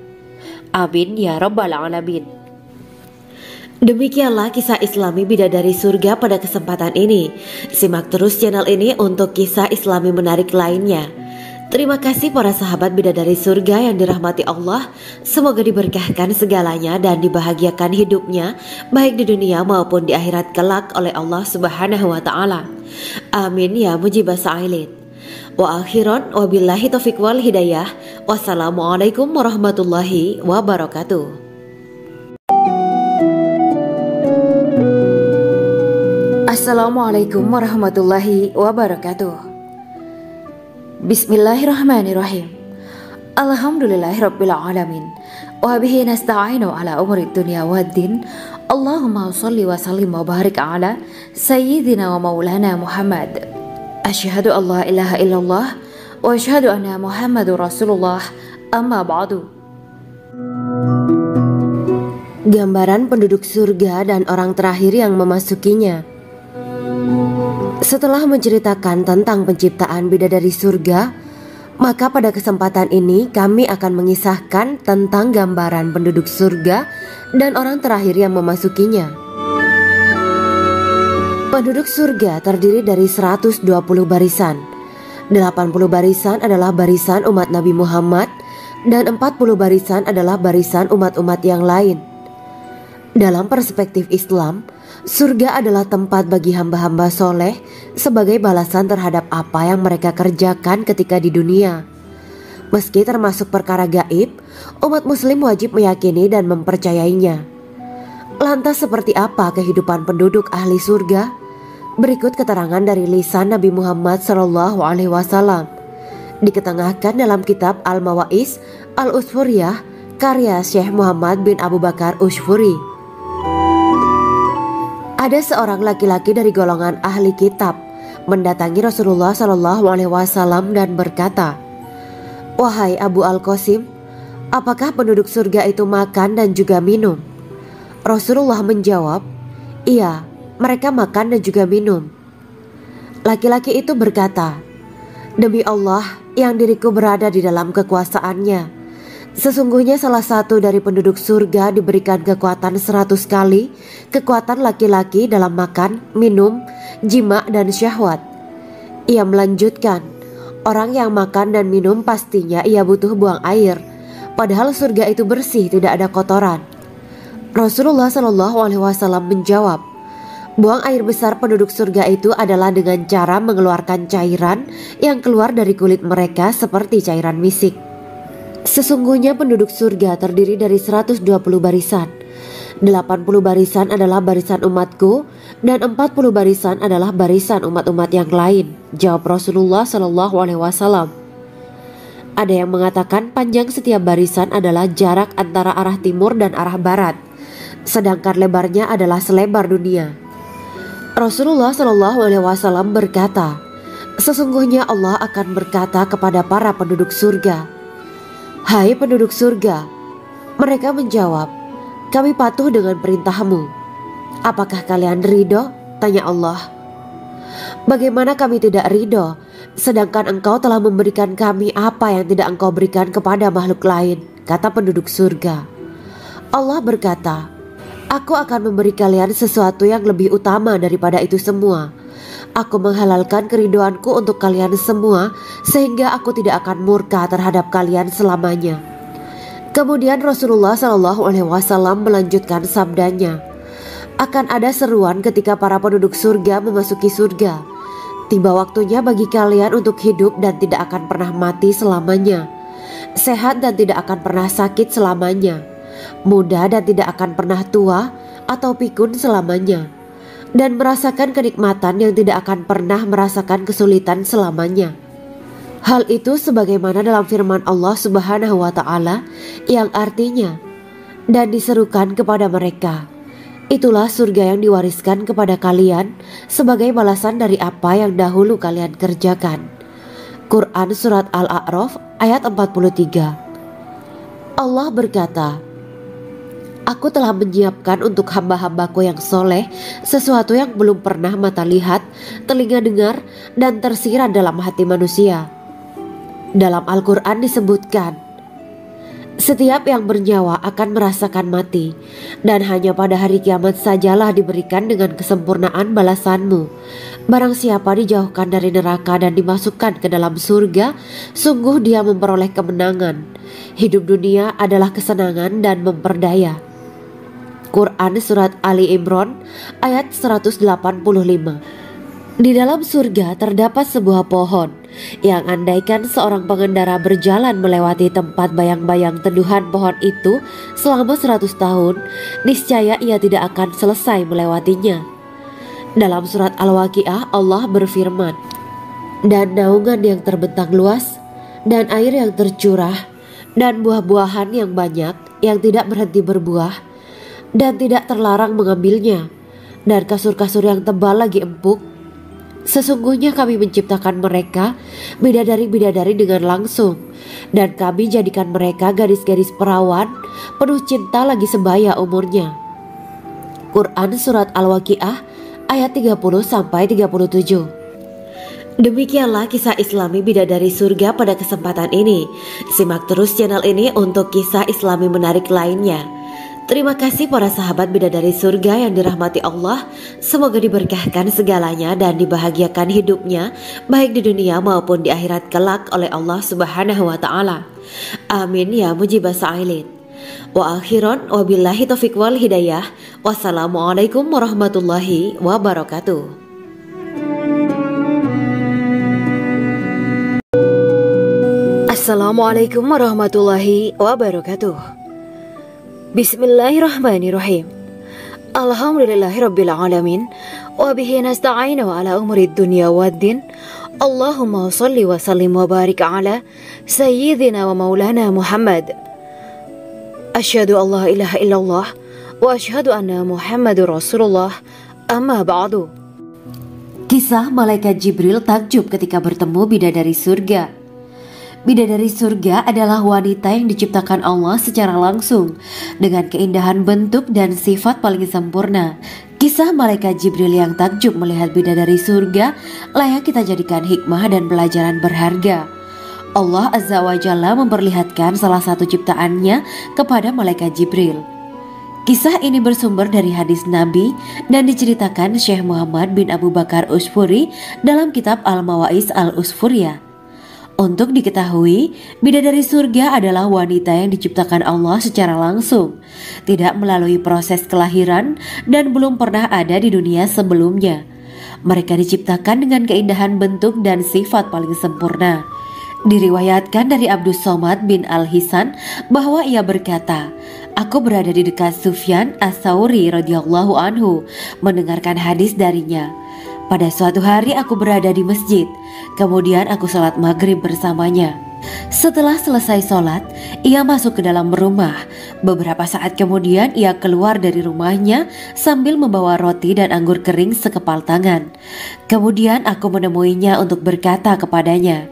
Amin ya rabbal alamin. Demikianlah kisah Islami bidadari surga pada kesempatan ini. Simak terus channel ini untuk kisah Islami menarik lainnya. Terima kasih para sahabat bidadari surga yang dirahmati Allah. Semoga diberkahkan segalanya dan dibahagiakan hidupnya baik di dunia maupun di akhirat kelak oleh Allah Subhanahu wa taala. Amin ya mujibah sa'ilin. Wa akhiran wabillahi taufiq wal hidayah. Wassalamualaikum warahmatullahi wabarakatuh. Assalamualaikum warahmatullahi wabarakatuh. Bismillahirrahmanirrahim. Alhamdulillahirabbil alamin. Wa bihi nasta'inu ala umuri dunya waddin. Allahumma shalli wa sallim wa barik ala sayyidina wa maulana Muhammad. Asyhadu an la ilaha illallah wa asyhadu anna Muhammadur Rasulullah. Amma ba'du. Gambaran penduduk surga dan orang terakhir yang memasukinya. Setelah menceritakan tentang penciptaan bidadari surga, maka pada kesempatan ini kami akan mengisahkan tentang gambaran penduduk surga dan orang terakhir yang memasukinya. Penduduk surga terdiri dari 120 barisan. 80 barisan adalah barisan umat Nabi Muhammad dan 40 barisan adalah barisan umat-umat yang lain. Dalam perspektif Islam, surga adalah tempat bagi hamba-hamba soleh sebagai balasan terhadap apa yang mereka kerjakan ketika di dunia. Meski termasuk perkara gaib, umat muslim wajib meyakini dan mempercayainya. Lantas seperti apa kehidupan penduduk ahli surga? Berikut keterangan dari lisan Nabi Muhammad SAW, diketengahkan dalam kitab Al-Mawaiz Al-Usfuriyah karya Syekh Muhammad bin Abu Bakar Ushfuri. Ada seorang laki-laki dari golongan ahli kitab mendatangi Rasulullah SAW dan berkata, "Wahai Abu Al-Qasim, apakah penduduk surga itu makan dan juga minum?" Rasulullah menjawab, "Iya, mereka makan dan juga minum." Laki-laki itu berkata, "Demi Allah yang diriku berada di dalam kekuasaannya, sesungguhnya salah satu dari penduduk surga diberikan kekuatan 100 kali kekuatan laki-laki dalam makan, minum, jima, dan syahwat." Ia melanjutkan, "Orang yang makan dan minum pastinya ia butuh buang air, padahal surga itu bersih, tidak ada kotoran." Rasulullah SAW menjawab, "Buang air besar penduduk surga itu adalah dengan cara mengeluarkan cairan yang keluar dari kulit mereka seperti cairan misik." Sesungguhnya penduduk surga terdiri dari 120 barisan. 80 barisan adalah barisan umatku dan 40 barisan adalah barisan umat-umat yang lain, jawab Rasulullah SAW. Ada yang mengatakan panjang setiap barisan adalah jarak antara arah timur dan arah barat, sedangkan lebarnya adalah selebar dunia. Rasulullah SAW berkata, "Sesungguhnya Allah akan berkata kepada para penduduk surga, 'Hai penduduk surga,' mereka menjawab, 'Kami patuh dengan perintahmu.' 'Apakah kalian ridho?' tanya Allah. 'Bagaimana kami tidak ridho, sedangkan engkau telah memberikan kami apa yang tidak engkau berikan kepada makhluk lain,' kata penduduk surga. Allah berkata, 'Aku akan memberi kalian sesuatu yang lebih utama daripada itu semua. Aku menghalalkan keridoanku untuk kalian semua, sehingga aku tidak akan murka terhadap kalian selamanya.' Kemudian Rasulullah SAW melanjutkan sabdanya, akan ada seruan ketika para penduduk surga memasuki surga. Tiba waktunya bagi kalian untuk hidup dan tidak akan pernah mati selamanya, sehat dan tidak akan pernah sakit selamanya, muda dan tidak akan pernah tua atau pikun selamanya, dan merasakan kenikmatan yang tidak akan pernah merasakan kesulitan selamanya. Hal itu sebagaimana dalam firman Allah Subhanahu wa Ta'ala yang artinya, dan diserukan kepada mereka, itulah surga yang diwariskan kepada kalian sebagai balasan dari apa yang dahulu kalian kerjakan. Quran Surat Al-A'raf ayat 43. Allah berkata, Aku telah menyiapkan untuk hamba-hambaku yang soleh sesuatu yang belum pernah mata lihat, telinga dengar, dan tersirat dalam hati manusia. Dalam Al-Quran disebutkan, setiap yang bernyawa akan merasakan mati, dan hanya pada hari kiamat sajalah diberikan dengan kesempurnaan balasanmu. Barang siapa dijauhkan dari neraka dan dimasukkan ke dalam surga, sungguh dia memperoleh kemenangan. Hidup dunia adalah kesenangan dan memperdaya. Quran Surat Ali Imran ayat 185. Di dalam surga terdapat sebuah pohon yang andaikan seorang pengendara berjalan melewati tempat bayang-bayang teduhan pohon itu selama 100 tahun, niscaya ia tidak akan selesai melewatinya. Dalam surat Al-Waqiah Allah berfirman, dan naungan yang terbentang luas, dan air yang tercurah, dan buah-buahan yang banyak yang tidak berhenti berbuah, dan tidak terlarang mengambilnya, dan kasur-kasur yang tebal lagi empuk. Sesungguhnya kami menciptakan mereka bidadari-bidadari dengan langsung, dan kami jadikan mereka gadis-gadis perawan penuh cinta lagi sebaya umurnya. Quran Surat Al-Waqiah ayat 30-37. Demikianlah kisah Islami bidadari surga pada kesempatan ini. Simak terus channel ini untuk kisah Islami menarik lainnya. Terima kasih para sahabat bidadari surga yang dirahmati Allah. Semoga diberkahkan segalanya dan dibahagiakan hidupnya, baik di dunia maupun di akhirat kelak oleh Allah Subhanahu wa Ta'ala. Amin ya mujibah sa'ilin. Wa akhiran wabillahi taufiq wal hidayah. Wassalamualaikum warahmatullahi wabarakatuh. Assalamualaikum warahmatullahi wabarakatuh. Bismillahirrahmanirrahim. Alhamdulillahirabbil alamin wa bihi nasta'inu ala umuri dunya waddin. Allahumma shalli wa sallim wa barik ala sayyidina wa maulana Muhammad. Asyhadu an la ilaha illallah wa asyhadu anna Muhammadur Rasulullah. Amma ba'du. Kisah malaikat Jibril takjub ketika bertemu bidadari surga. Bidadari surga adalah wanita yang diciptakan Allah secara langsung dengan keindahan bentuk dan sifat paling sempurna. Kisah malaikat Jibril yang takjub melihat bidadari surga layak kita jadikan hikmah dan pelajaran berharga. Allah Azza wa Jalla memperlihatkan salah satu ciptaannya kepada malaikat Jibril. Kisah ini bersumber dari hadis Nabi dan diceritakan Syekh Muhammad bin Abu Bakar Usfuri dalam kitab Al-Mawaiz Al-Usfuriyah. Untuk diketahui, bidadari surga adalah wanita yang diciptakan Allah secara langsung, tidak melalui proses kelahiran dan belum pernah ada di dunia sebelumnya. Mereka diciptakan dengan keindahan bentuk dan sifat paling sempurna. Diriwayatkan dari Abdus Somad bin Al-Hisan bahwa ia berkata, aku berada di dekat Sufyan As-Sauri radhiyallahu anhu mendengarkan hadis darinya. Pada suatu hari aku berada di masjid, kemudian aku sholat maghrib bersamanya. Setelah selesai sholat, ia masuk ke dalam rumah. Beberapa saat kemudian ia keluar dari rumahnya sambil membawa roti dan anggur kering sekepal tangan. Kemudian aku menemuinya untuk berkata kepadanya,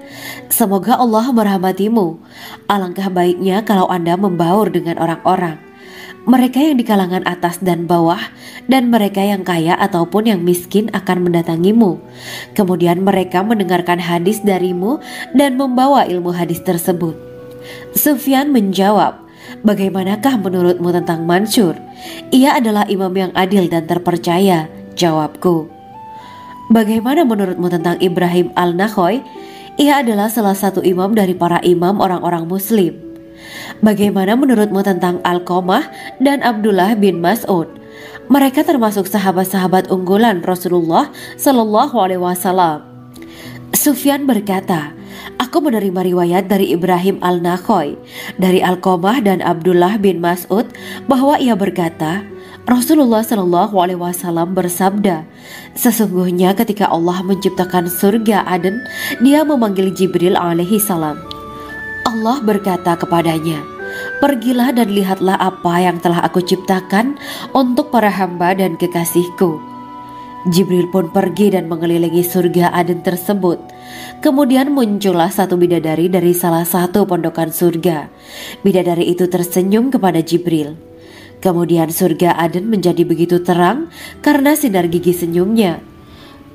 semoga Allah merahmatimu. Alangkah baiknya kalau Anda membaur dengan orang-orang, mereka yang di kalangan atas dan bawah, dan mereka yang kaya ataupun yang miskin akan mendatangimu. Kemudian mereka mendengarkan hadis darimu dan membawa ilmu hadis tersebut. Sufyan menjawab, bagaimanakah menurutmu tentang Mansur? Ia adalah imam yang adil dan terpercaya. Jawabku. Bagaimana menurutmu tentang Ibrahim Al-Nakhoy? Ia adalah salah satu imam dari para imam orang-orang muslim. Bagaimana menurutmu tentang Alqamah dan Abdullah bin Mas'ud? Mereka termasuk sahabat-sahabat unggulan Rasulullah Shallallahu Alaihi Wasallam. Sufyan berkata, aku menerima riwayat dari Ibrahim al-Nakhoy, dari Alqamah dan Abdullah bin Mas'ud bahwa ia berkata, Rasulullah Shallallahu Alaihi Wasallam bersabda, sesungguhnya ketika Allah menciptakan surga Aden, Dia memanggil Jibril alaihi salam. Allah berkata kepadanya, pergilah dan lihatlah apa yang telah aku ciptakan untuk para hamba dan kekasihku. Jibril pun pergi dan mengelilingi surga Aden tersebut. Kemudian muncullah satu bidadari dari salah satu pondokan surga. Bidadari itu tersenyum kepada Jibril. Kemudian surga Aden menjadi begitu terang karena sinar gigi senyumnya.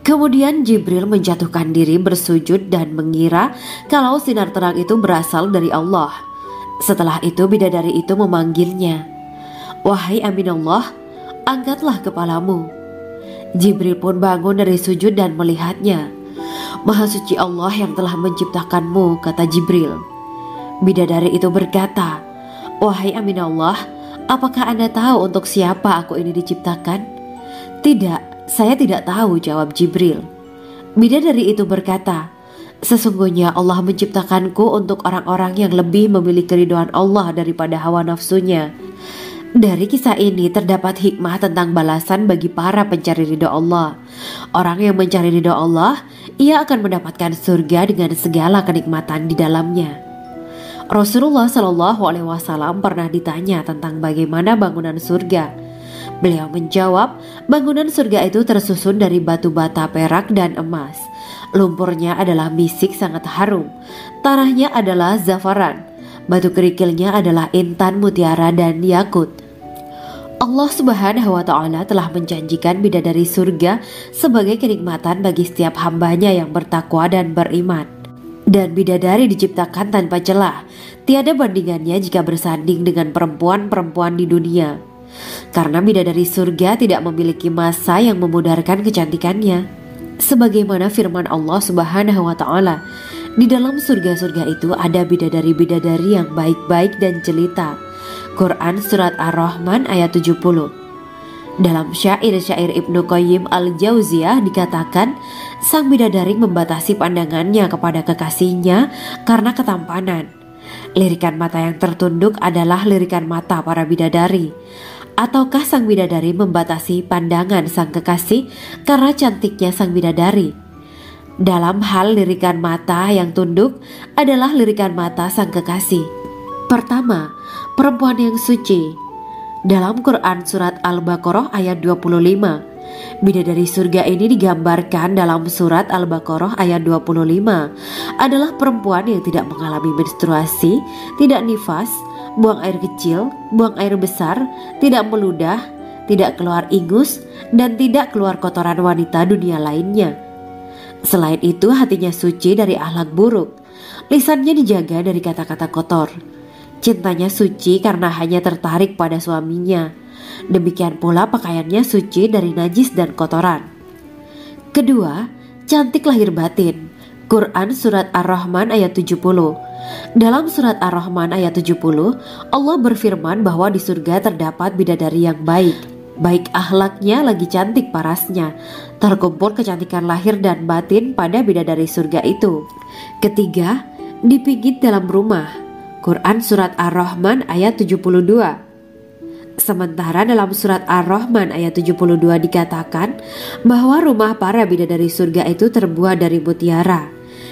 Kemudian Jibril menjatuhkan diri bersujud dan mengira kalau sinar terang itu berasal dari Allah. Setelah itu bidadari itu memanggilnya, wahai Aminullah, angkatlah kepalamu. Jibril pun bangun dari sujud dan melihatnya. Maha suci Allah yang telah menciptakanmu, kata Jibril. Bidadari itu berkata, wahai Aminullah, apakah Anda tahu untuk siapa aku ini diciptakan? Tidak, saya tidak tahu, jawab Jibril. Bidadari itu berkata, sesungguhnya Allah menciptakanku untuk orang-orang yang lebih memilih keridhaan Allah daripada hawa nafsunya. Dari kisah ini terdapat hikmah tentang balasan bagi para pencari ridho Allah. Orang yang mencari ridho Allah, ia akan mendapatkan surga dengan segala kenikmatan di dalamnya. Rasulullah Shallallahu Alaihi Wasallam pernah ditanya tentang bagaimana bangunan surga. Beliau menjawab, bangunan surga itu tersusun dari batu bata, perak, dan emas. Lumpurnya adalah misik sangat harum, tanahnya adalah zafaran, batu kerikilnya adalah intan, mutiara, dan yakut. Allah Subhanahu wa Ta'ala telah menjanjikan bidadari surga sebagai kenikmatan bagi setiap hambanya yang bertakwa dan beriman. Dan bidadari diciptakan tanpa celah, tiada bandingannya jika bersanding dengan perempuan-perempuan di dunia. Karena bidadari surga tidak memiliki masa yang memudarkan kecantikannya. Sebagaimana firman Allah Subhanahu wa Ta'ala, di dalam surga-surga itu ada bidadari-bidadari yang baik-baik dan jelita. Quran Surat Ar-Rahman ayat 70. Dalam syair-syair Ibnu Qayyim al-Jauziyah dikatakan, sang bidadari membatasi pandangannya kepada kekasihnya karena ketampanan. Lirikan mata yang tertunduk adalah lirikan mata para bidadari. Ataukah sang bidadari membatasi pandangan sang kekasih karena cantiknya sang bidadari? Dalam hal lirikan mata yang tunduk adalah lirikan mata sang kekasih. Pertama, perempuan yang suci. Dalam Quran Surat Al-Baqarah ayat 25, bidadari surga ini digambarkan dalam Surat Al-Baqarah ayat 25 adalah perempuan yang tidak mengalami menstruasi, tidak nifas, buang air kecil, buang air besar, tidak meludah, tidak keluar ingus, dan tidak keluar kotoran wanita dunia lainnya. Selain itu, hatinya suci dari akhlak buruk, lisannya dijaga dari kata-kata kotor. Cintanya suci karena hanya tertarik pada suaminya. Demikian pula pakaiannya suci dari najis dan kotoran. Kedua, cantik lahir batin. Quran Surat Ar-Rahman ayat 70. Dalam Surat Ar-Rahman ayat 70, Allah berfirman bahwa di surga terdapat bidadari yang baik. Baik akhlaknya lagi cantik parasnya. Terkumpul kecantikan lahir dan batin pada bidadari surga itu. Ketiga, dipijit dalam rumah. Quran Surat Ar-Rahman ayat 72. Sementara dalam Surat Ar-Rahman ayat 72 dikatakan bahwa rumah para bidadari surga itu terbuat dari mutiara.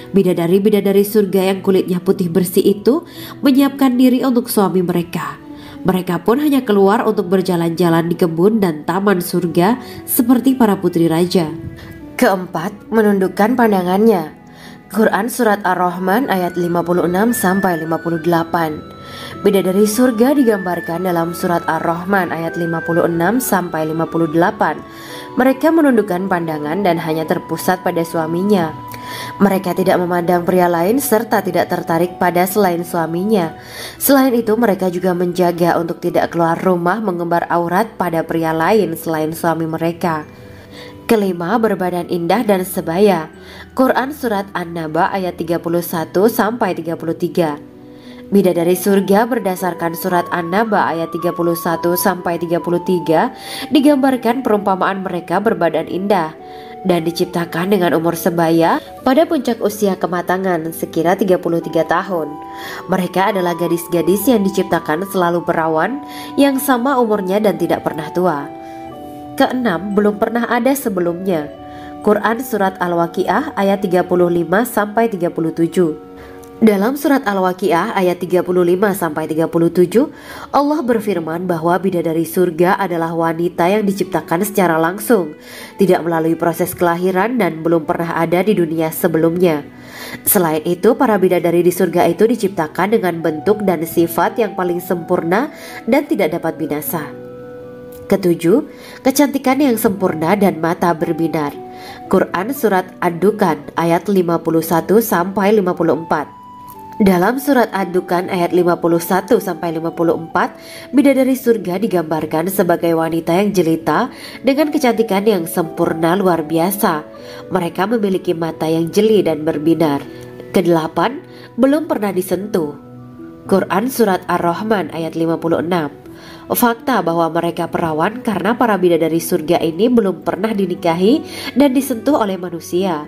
Bidadari-bidadari surga yang kulitnya putih bersih itu menyiapkan diri untuk suami mereka. Mereka pun hanya keluar untuk berjalan-jalan di kebun dan taman surga seperti para putri raja. Keempat, menundukkan pandangannya. Quran Surat Ar-Rahman ayat 56-58. Bidadari surga digambarkan dalam Surat Ar-Rahman ayat 56-58. Mereka menundukkan pandangan dan hanya terpusat pada suaminya. Mereka tidak memandang pria lain serta tidak tertarik pada selain suaminya. Selain itu, mereka juga menjaga untuk tidak keluar rumah mengembar aurat pada pria lain selain suami mereka. Kelima, berbadan indah dan sebaya. Quran Surat An-Naba ayat 31-33. Bidadari surga berdasarkan surat An-Naba ayat 31-33 digambarkan perumpamaan mereka berbadan indah dan diciptakan dengan umur sebaya pada puncak usia kematangan sekira 33 tahun. Mereka adalah gadis-gadis yang diciptakan selalu perawan yang sama umurnya dan tidak pernah tua. Keenam, belum pernah ada sebelumnya. Quran Surat Al-Waqiah ayat 35-37. Dalam surat Al-Waqiah ayat 35-37, Allah berfirman bahwa bidadari surga adalah wanita yang diciptakan secara langsung, tidak melalui proses kelahiran dan belum pernah ada di dunia sebelumnya. Selain itu, para bidadari di surga itu diciptakan dengan bentuk dan sifat yang paling sempurna dan tidak dapat binasa. Ketujuh, kecantikan yang sempurna dan mata berbinar. Quran Surat Ad-Dukan ayat 51-54. Dalam surat Ad-Dukan ayat 51-54, bidadari surga digambarkan sebagai wanita yang jelita dengan kecantikan yang sempurna luar biasa. Mereka memiliki mata yang jeli dan berbinar. Kedelapan, belum pernah disentuh. Quran Surat Ar-Rahman ayat 56. Fakta bahwa mereka perawan karena para bidadari surga ini belum pernah dinikahi dan disentuh oleh manusia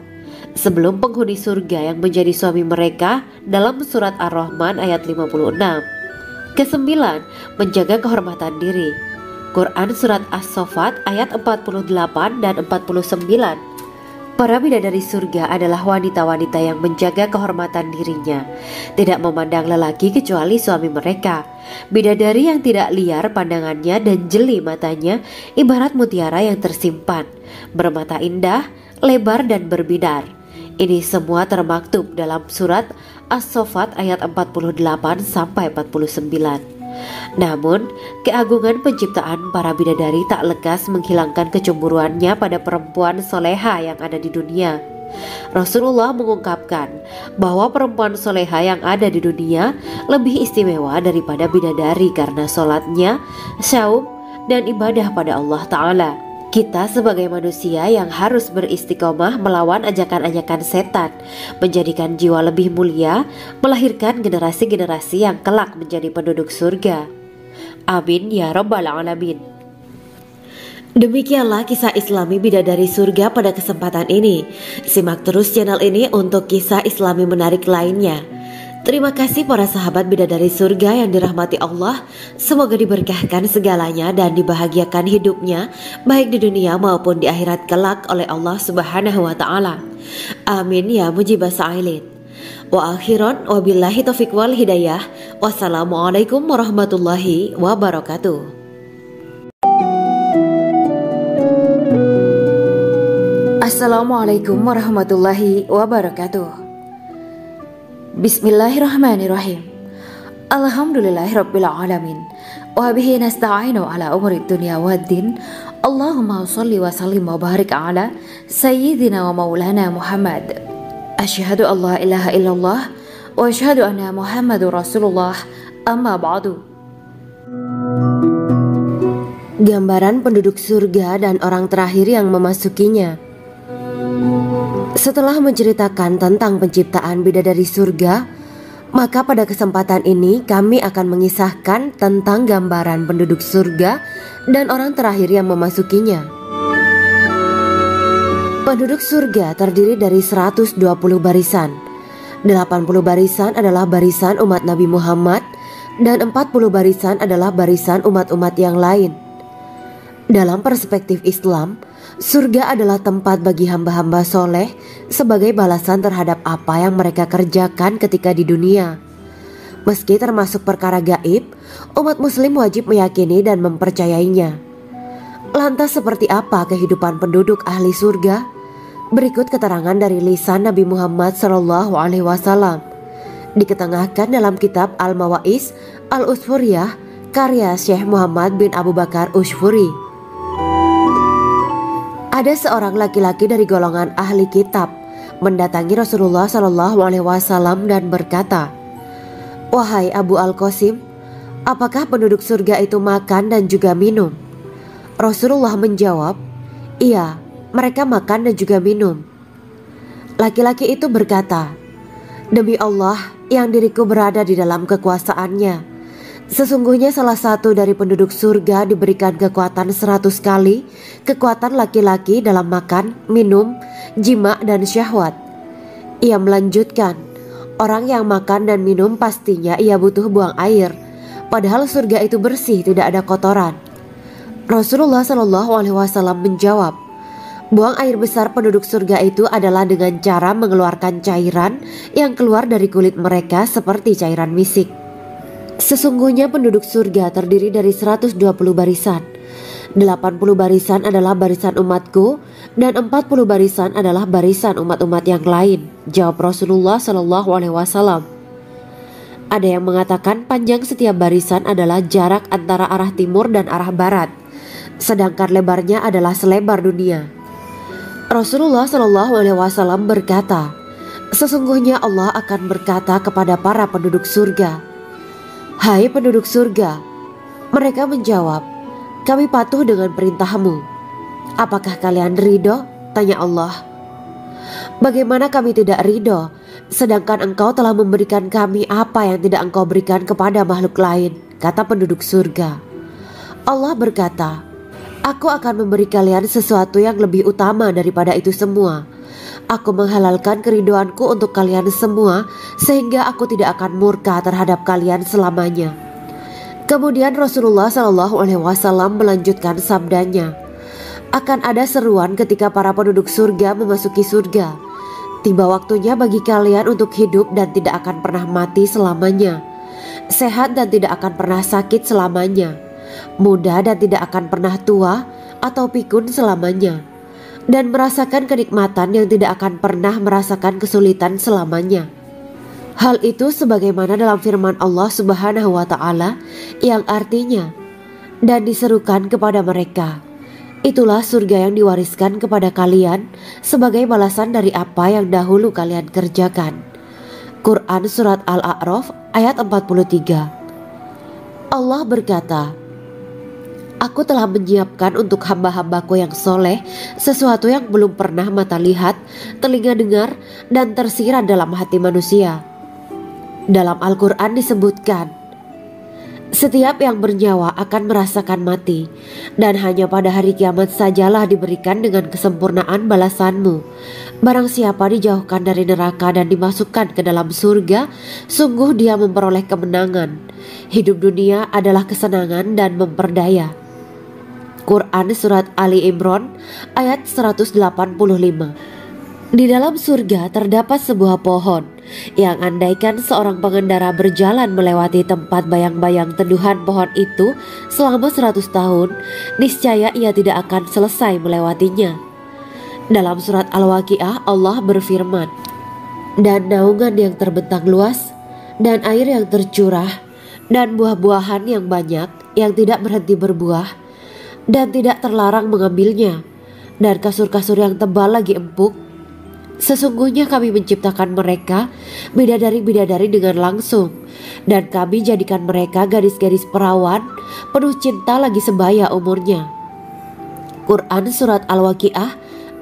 sebelum penghuni surga yang menjadi suami mereka dalam surat Ar-Rahman ayat 56. Kesembilan, menjaga kehormatan diri. Quran Surat As-Saffat ayat 48 dan 49. Para bidadari surga adalah wanita-wanita yang menjaga kehormatan dirinya, tidak memandang lelaki kecuali suami mereka. Bidadari yang tidak liar pandangannya dan jeli matanya ibarat mutiara yang tersimpan, bermata indah, lebar dan berbinar. Ini semua termaktub dalam surat As-Saffat ayat 48-49. Namun, keagungan penciptaan para bidadari tak lekas menghilangkan kecemburuannya pada perempuan soleha yang ada di dunia. Rasulullah mengungkapkan bahwa perempuan soleha yang ada di dunia lebih istimewa daripada bidadari karena sholatnya, syaum, dan ibadah pada Allah Ta'ala. Kita sebagai manusia yang harus beristiqomah melawan ajakan-ajakan setan, menjadikan jiwa lebih mulia, melahirkan generasi-generasi yang kelak menjadi penduduk surga. Amin ya Rabbal Alamin. Demikianlah kisah Islami bidadari surga pada kesempatan ini. Simak terus channel ini untuk kisah Islami menarik lainnya. Terima kasih para sahabat bidadari surga yang dirahmati Allah. Semoga diberkahkan segalanya dan dibahagiakan hidupnya baik di dunia maupun di akhirat kelak oleh Allah Subhanahu wa taala. Amin ya mujibah sa'ilin. Wa akhiran wabillahi taufiq wal hidayah. Wassalamualaikum warahmatullahi wabarakatuh. Assalamualaikum warahmatullahi wabarakatuh. Bismillahirrahmanirrahim. Alhamdulillahirabbil alamin. Wa bihi nasta'inu ala umuri dunya waddin. Allahumma shalli wa sallim wa barik ala sayyidina wa maulana Muhammad. Asyhadu an la ilaha illallah wa asyhadu anna Muhammadur Rasulullah. Amma ba'du. Gambaran penduduk surga dan orang terakhir yang memasukinya. Setelah menceritakan tentang penciptaan bidadari surga, maka pada kesempatan ini kami akan mengisahkan tentang gambaran penduduk surga dan orang terakhir yang memasukinya. Penduduk surga terdiri dari 120 barisan. 80 barisan adalah barisan umat Nabi Muhammad dan 40 barisan adalah barisan umat-umat yang lain. Dalam perspektif Islam, surga adalah tempat bagi hamba-hamba soleh sebagai balasan terhadap apa yang mereka kerjakan ketika di dunia. Meski termasuk perkara gaib, umat muslim wajib meyakini dan mempercayainya. Lantas seperti apa kehidupan penduduk ahli surga? Berikut keterangan dari lisan Nabi Muhammad SAW, diketengahkan dalam kitab Al-Mawaiz Al-Usfuriyah karya Syekh Muhammad bin Abu Bakar Ushfuri. Ada seorang laki-laki dari golongan ahli kitab mendatangi Rasulullah SAW dan berkata, "Wahai Abu Al-Qasim, apakah penduduk surga itu makan dan juga minum?" Rasulullah menjawab, "Iya, mereka makan dan juga minum." Laki-laki itu berkata, Demi Allah yang diriku berada di dalam kekuasaannya, sesungguhnya salah satu dari penduduk surga diberikan kekuatan 100 kali kekuatan laki-laki dalam makan, minum, jima dan syahwat. Ia melanjutkan, orang yang makan dan minum pastinya ia butuh buang air, padahal surga itu bersih, tidak ada kotoran. Rasulullah SAW menjawab, buang air besar penduduk surga itu adalah dengan cara mengeluarkan cairan yang keluar dari kulit mereka seperti cairan misik. Sesungguhnya penduduk surga terdiri dari 120 barisan. 80 barisan adalah barisan umatku dan 40 barisan adalah barisan umat-umat yang lain, jawab Rasulullah SAW. Ada yang mengatakan panjang setiap barisan adalah jarak antara arah timur dan arah barat, sedangkan lebarnya adalah selebar dunia. Rasulullah SAW berkata, sesungguhnya Allah akan berkata kepada para penduduk surga, hai penduduk surga. Mereka menjawab, kami patuh dengan perintahmu. Apakah kalian ridho? Tanya Allah. Bagaimana kami tidak ridho, sedangkan engkau telah memberikan kami apa yang tidak engkau berikan kepada makhluk lain, kata penduduk surga. Allah berkata, aku akan memberi kalian sesuatu yang lebih utama daripada itu semua. Aku menghalalkan keridoanku untuk kalian semua, sehingga aku tidak akan murka terhadap kalian selamanya. Kemudian Rasulullah SAW melanjutkan sabdanya, akan ada seruan ketika para penduduk surga memasuki surga. Tiba waktunya bagi kalian untuk hidup dan tidak akan pernah mati selamanya, sehat dan tidak akan pernah sakit selamanya, muda dan tidak akan pernah tua atau pikun selamanya, dan merasakan kenikmatan yang tidak akan pernah merasakan kesulitan selamanya. Hal itu sebagaimana dalam firman Allah Subhanahu wa Ta'ala yang artinya, dan diserukan kepada mereka, itulah surga yang diwariskan kepada kalian sebagai balasan dari apa yang dahulu kalian kerjakan. Quran Surat Al-A'raf ayat 43. Allah berkata, aku telah menyiapkan untuk hamba-hambaku yang soleh sesuatu yang belum pernah mata lihat, telinga dengar, dan tersirat dalam hati manusia. Dalam Al-Quran disebutkan, setiap yang bernyawa akan merasakan mati, dan hanya pada hari kiamat sajalah diberikan dengan kesempurnaan balasanmu. Barang siapa dijauhkan dari neraka dan dimasukkan ke dalam surga, sungguh dia memperoleh kemenangan. Hidup dunia adalah kesenangan dan memperdaya. Quran Surat Ali Imran ayat 185. Di dalam surga terdapat sebuah pohon yang andaikan seorang pengendara berjalan melewati tempat bayang-bayang teduhan pohon itu selama 100 tahun, niscaya ia tidak akan selesai melewatinya. Dalam surat Al-Waqiah Allah berfirman, dan naungan yang terbentang luas, dan air yang tercurah, dan buah-buahan yang banyak yang tidak berhenti berbuah, dan tidak terlarang mengambilnya, dan kasur-kasur yang tebal lagi empuk. Sesungguhnya kami menciptakan mereka bidadari-bidadari dengan langsung, dan kami jadikan mereka gadis-gadis perawan penuh cinta lagi sebaya umurnya. Quran Surat Al-Waqiah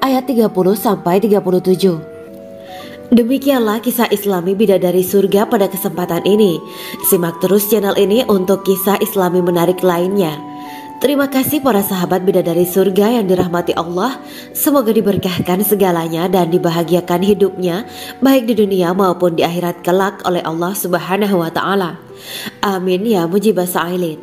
ayat 30-37. Demikianlah kisah Islami bidadari surga pada kesempatan ini. Simak terus channel ini untuk kisah Islami menarik lainnya. Terima kasih para sahabat bidadari surga yang dirahmati Allah. Semoga diberkahkan segalanya dan dibahagiakan hidupnya, baik di dunia maupun di akhirat kelak oleh Allah Subhanahu wa Ta'ala. Amin ya mujibah sa'ilin.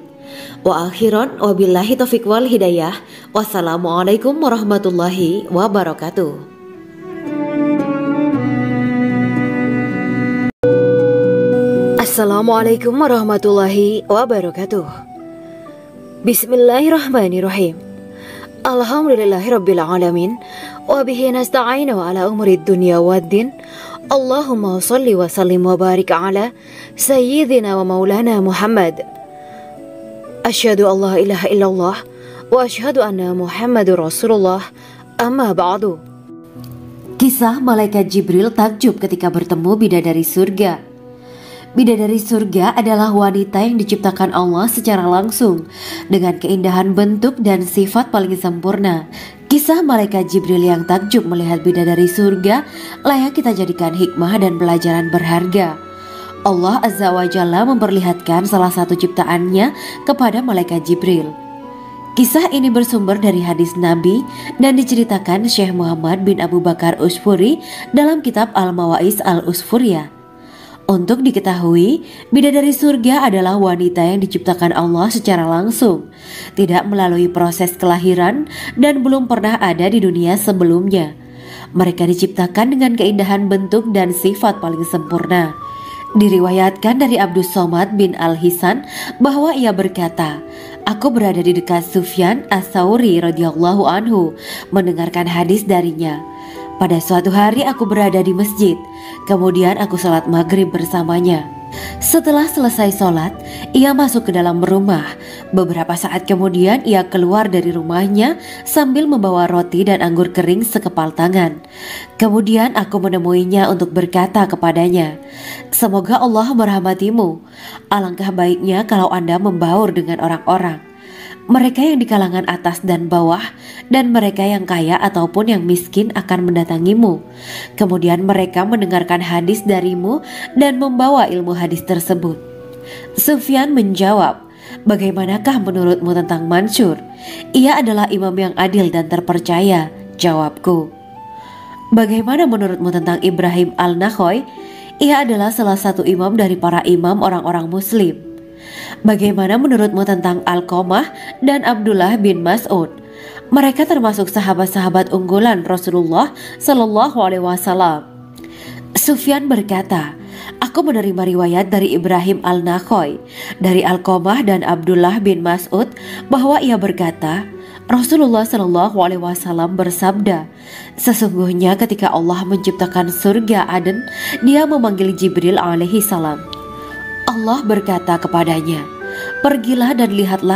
Wa akhiran wabillahi taufiq wal hidayah. Wassalamualaikum warahmatullahi wabarakatuh. Assalamualaikum warahmatullahi wabarakatuh. Bismillahirrahmanirrahim. Alhamdulillahirabbil alamin wa bihi nasta'inu ala umuri dunya waddin. Allahumma shalli wa sallim wa barik ala sayyidina wa maulana Muhammad. Asyhadu an la ilaha illallah wa asyhadu anna Muhammadur Rasulullah. Amma ba'du. Kisah malaikat Jibril takjub ketika bertemu bidadari surga. Bidadari surga adalah wanita yang diciptakan Allah secara langsung dengan keindahan bentuk dan sifat paling sempurna. Kisah malaikat Jibril yang takjub melihat bidadari surga layak kita jadikan hikmah dan pelajaran berharga. Allah Azza wa Jalla memperlihatkan salah satu ciptaannya kepada malaikat Jibril. Kisah ini bersumber dari hadis Nabi dan diceritakan Syekh Muhammad bin Abu Bakar Usfuri dalam kitab Al-Mawaiz Al-Usfuriyah. Untuk diketahui, bidadari surga adalah wanita yang diciptakan Allah secara langsung, tidak melalui proses kelahiran dan belum pernah ada di dunia sebelumnya. Mereka diciptakan dengan keindahan bentuk dan sifat paling sempurna. Diriwayatkan dari Abdus Somad bin Al-Hisan bahwa ia berkata, "Aku berada di dekat Sufyan As-Sauri radhiyallahu anhu mendengarkan hadis darinya. Pada suatu hari aku berada di masjid, kemudian aku sholat maghrib bersamanya. Setelah selesai sholat, ia masuk ke dalam rumah. Beberapa saat kemudian ia keluar dari rumahnya sambil membawa roti dan anggur kering sekepal tangan. Kemudian aku menemuinya untuk berkata kepadanya, 'Semoga Allah merahmatimu. Alangkah baiknya kalau Anda membaur dengan orang-orang. Mereka yang di kalangan atas dan bawah, dan mereka yang kaya ataupun yang miskin akan mendatangimu. Kemudian mereka mendengarkan hadis darimu dan membawa ilmu hadis tersebut.' Sufyan menjawab, 'Bagaimanakah menurutmu tentang Mansur? Ia adalah imam yang adil dan terpercaya.' Jawabku. 'Bagaimana menurutmu tentang Ibrahim Al-Nakhoy? Ia adalah salah satu imam dari para imam orang-orang muslim.' 'Bagaimana menurutmu tentang Alqamah dan Abdullah bin Mas'ud? Mereka termasuk sahabat-sahabat unggulan Rasulullah Sallallahu Alaihi Wasallam.' Sufyan berkata, 'Aku menerima riwayat dari Ibrahim Al-Nakhoy, dari Alqamah dan Abdullah bin Mas'ud bahwa ia berkata, Rasulullah Sallallahu Alaihi Wasallam bersabda, sesungguhnya ketika Allah menciptakan surga Aden, Dia memanggil Jibril alaihi salam. Allah berkata kepadanya, 'Pergilah dan lihatlah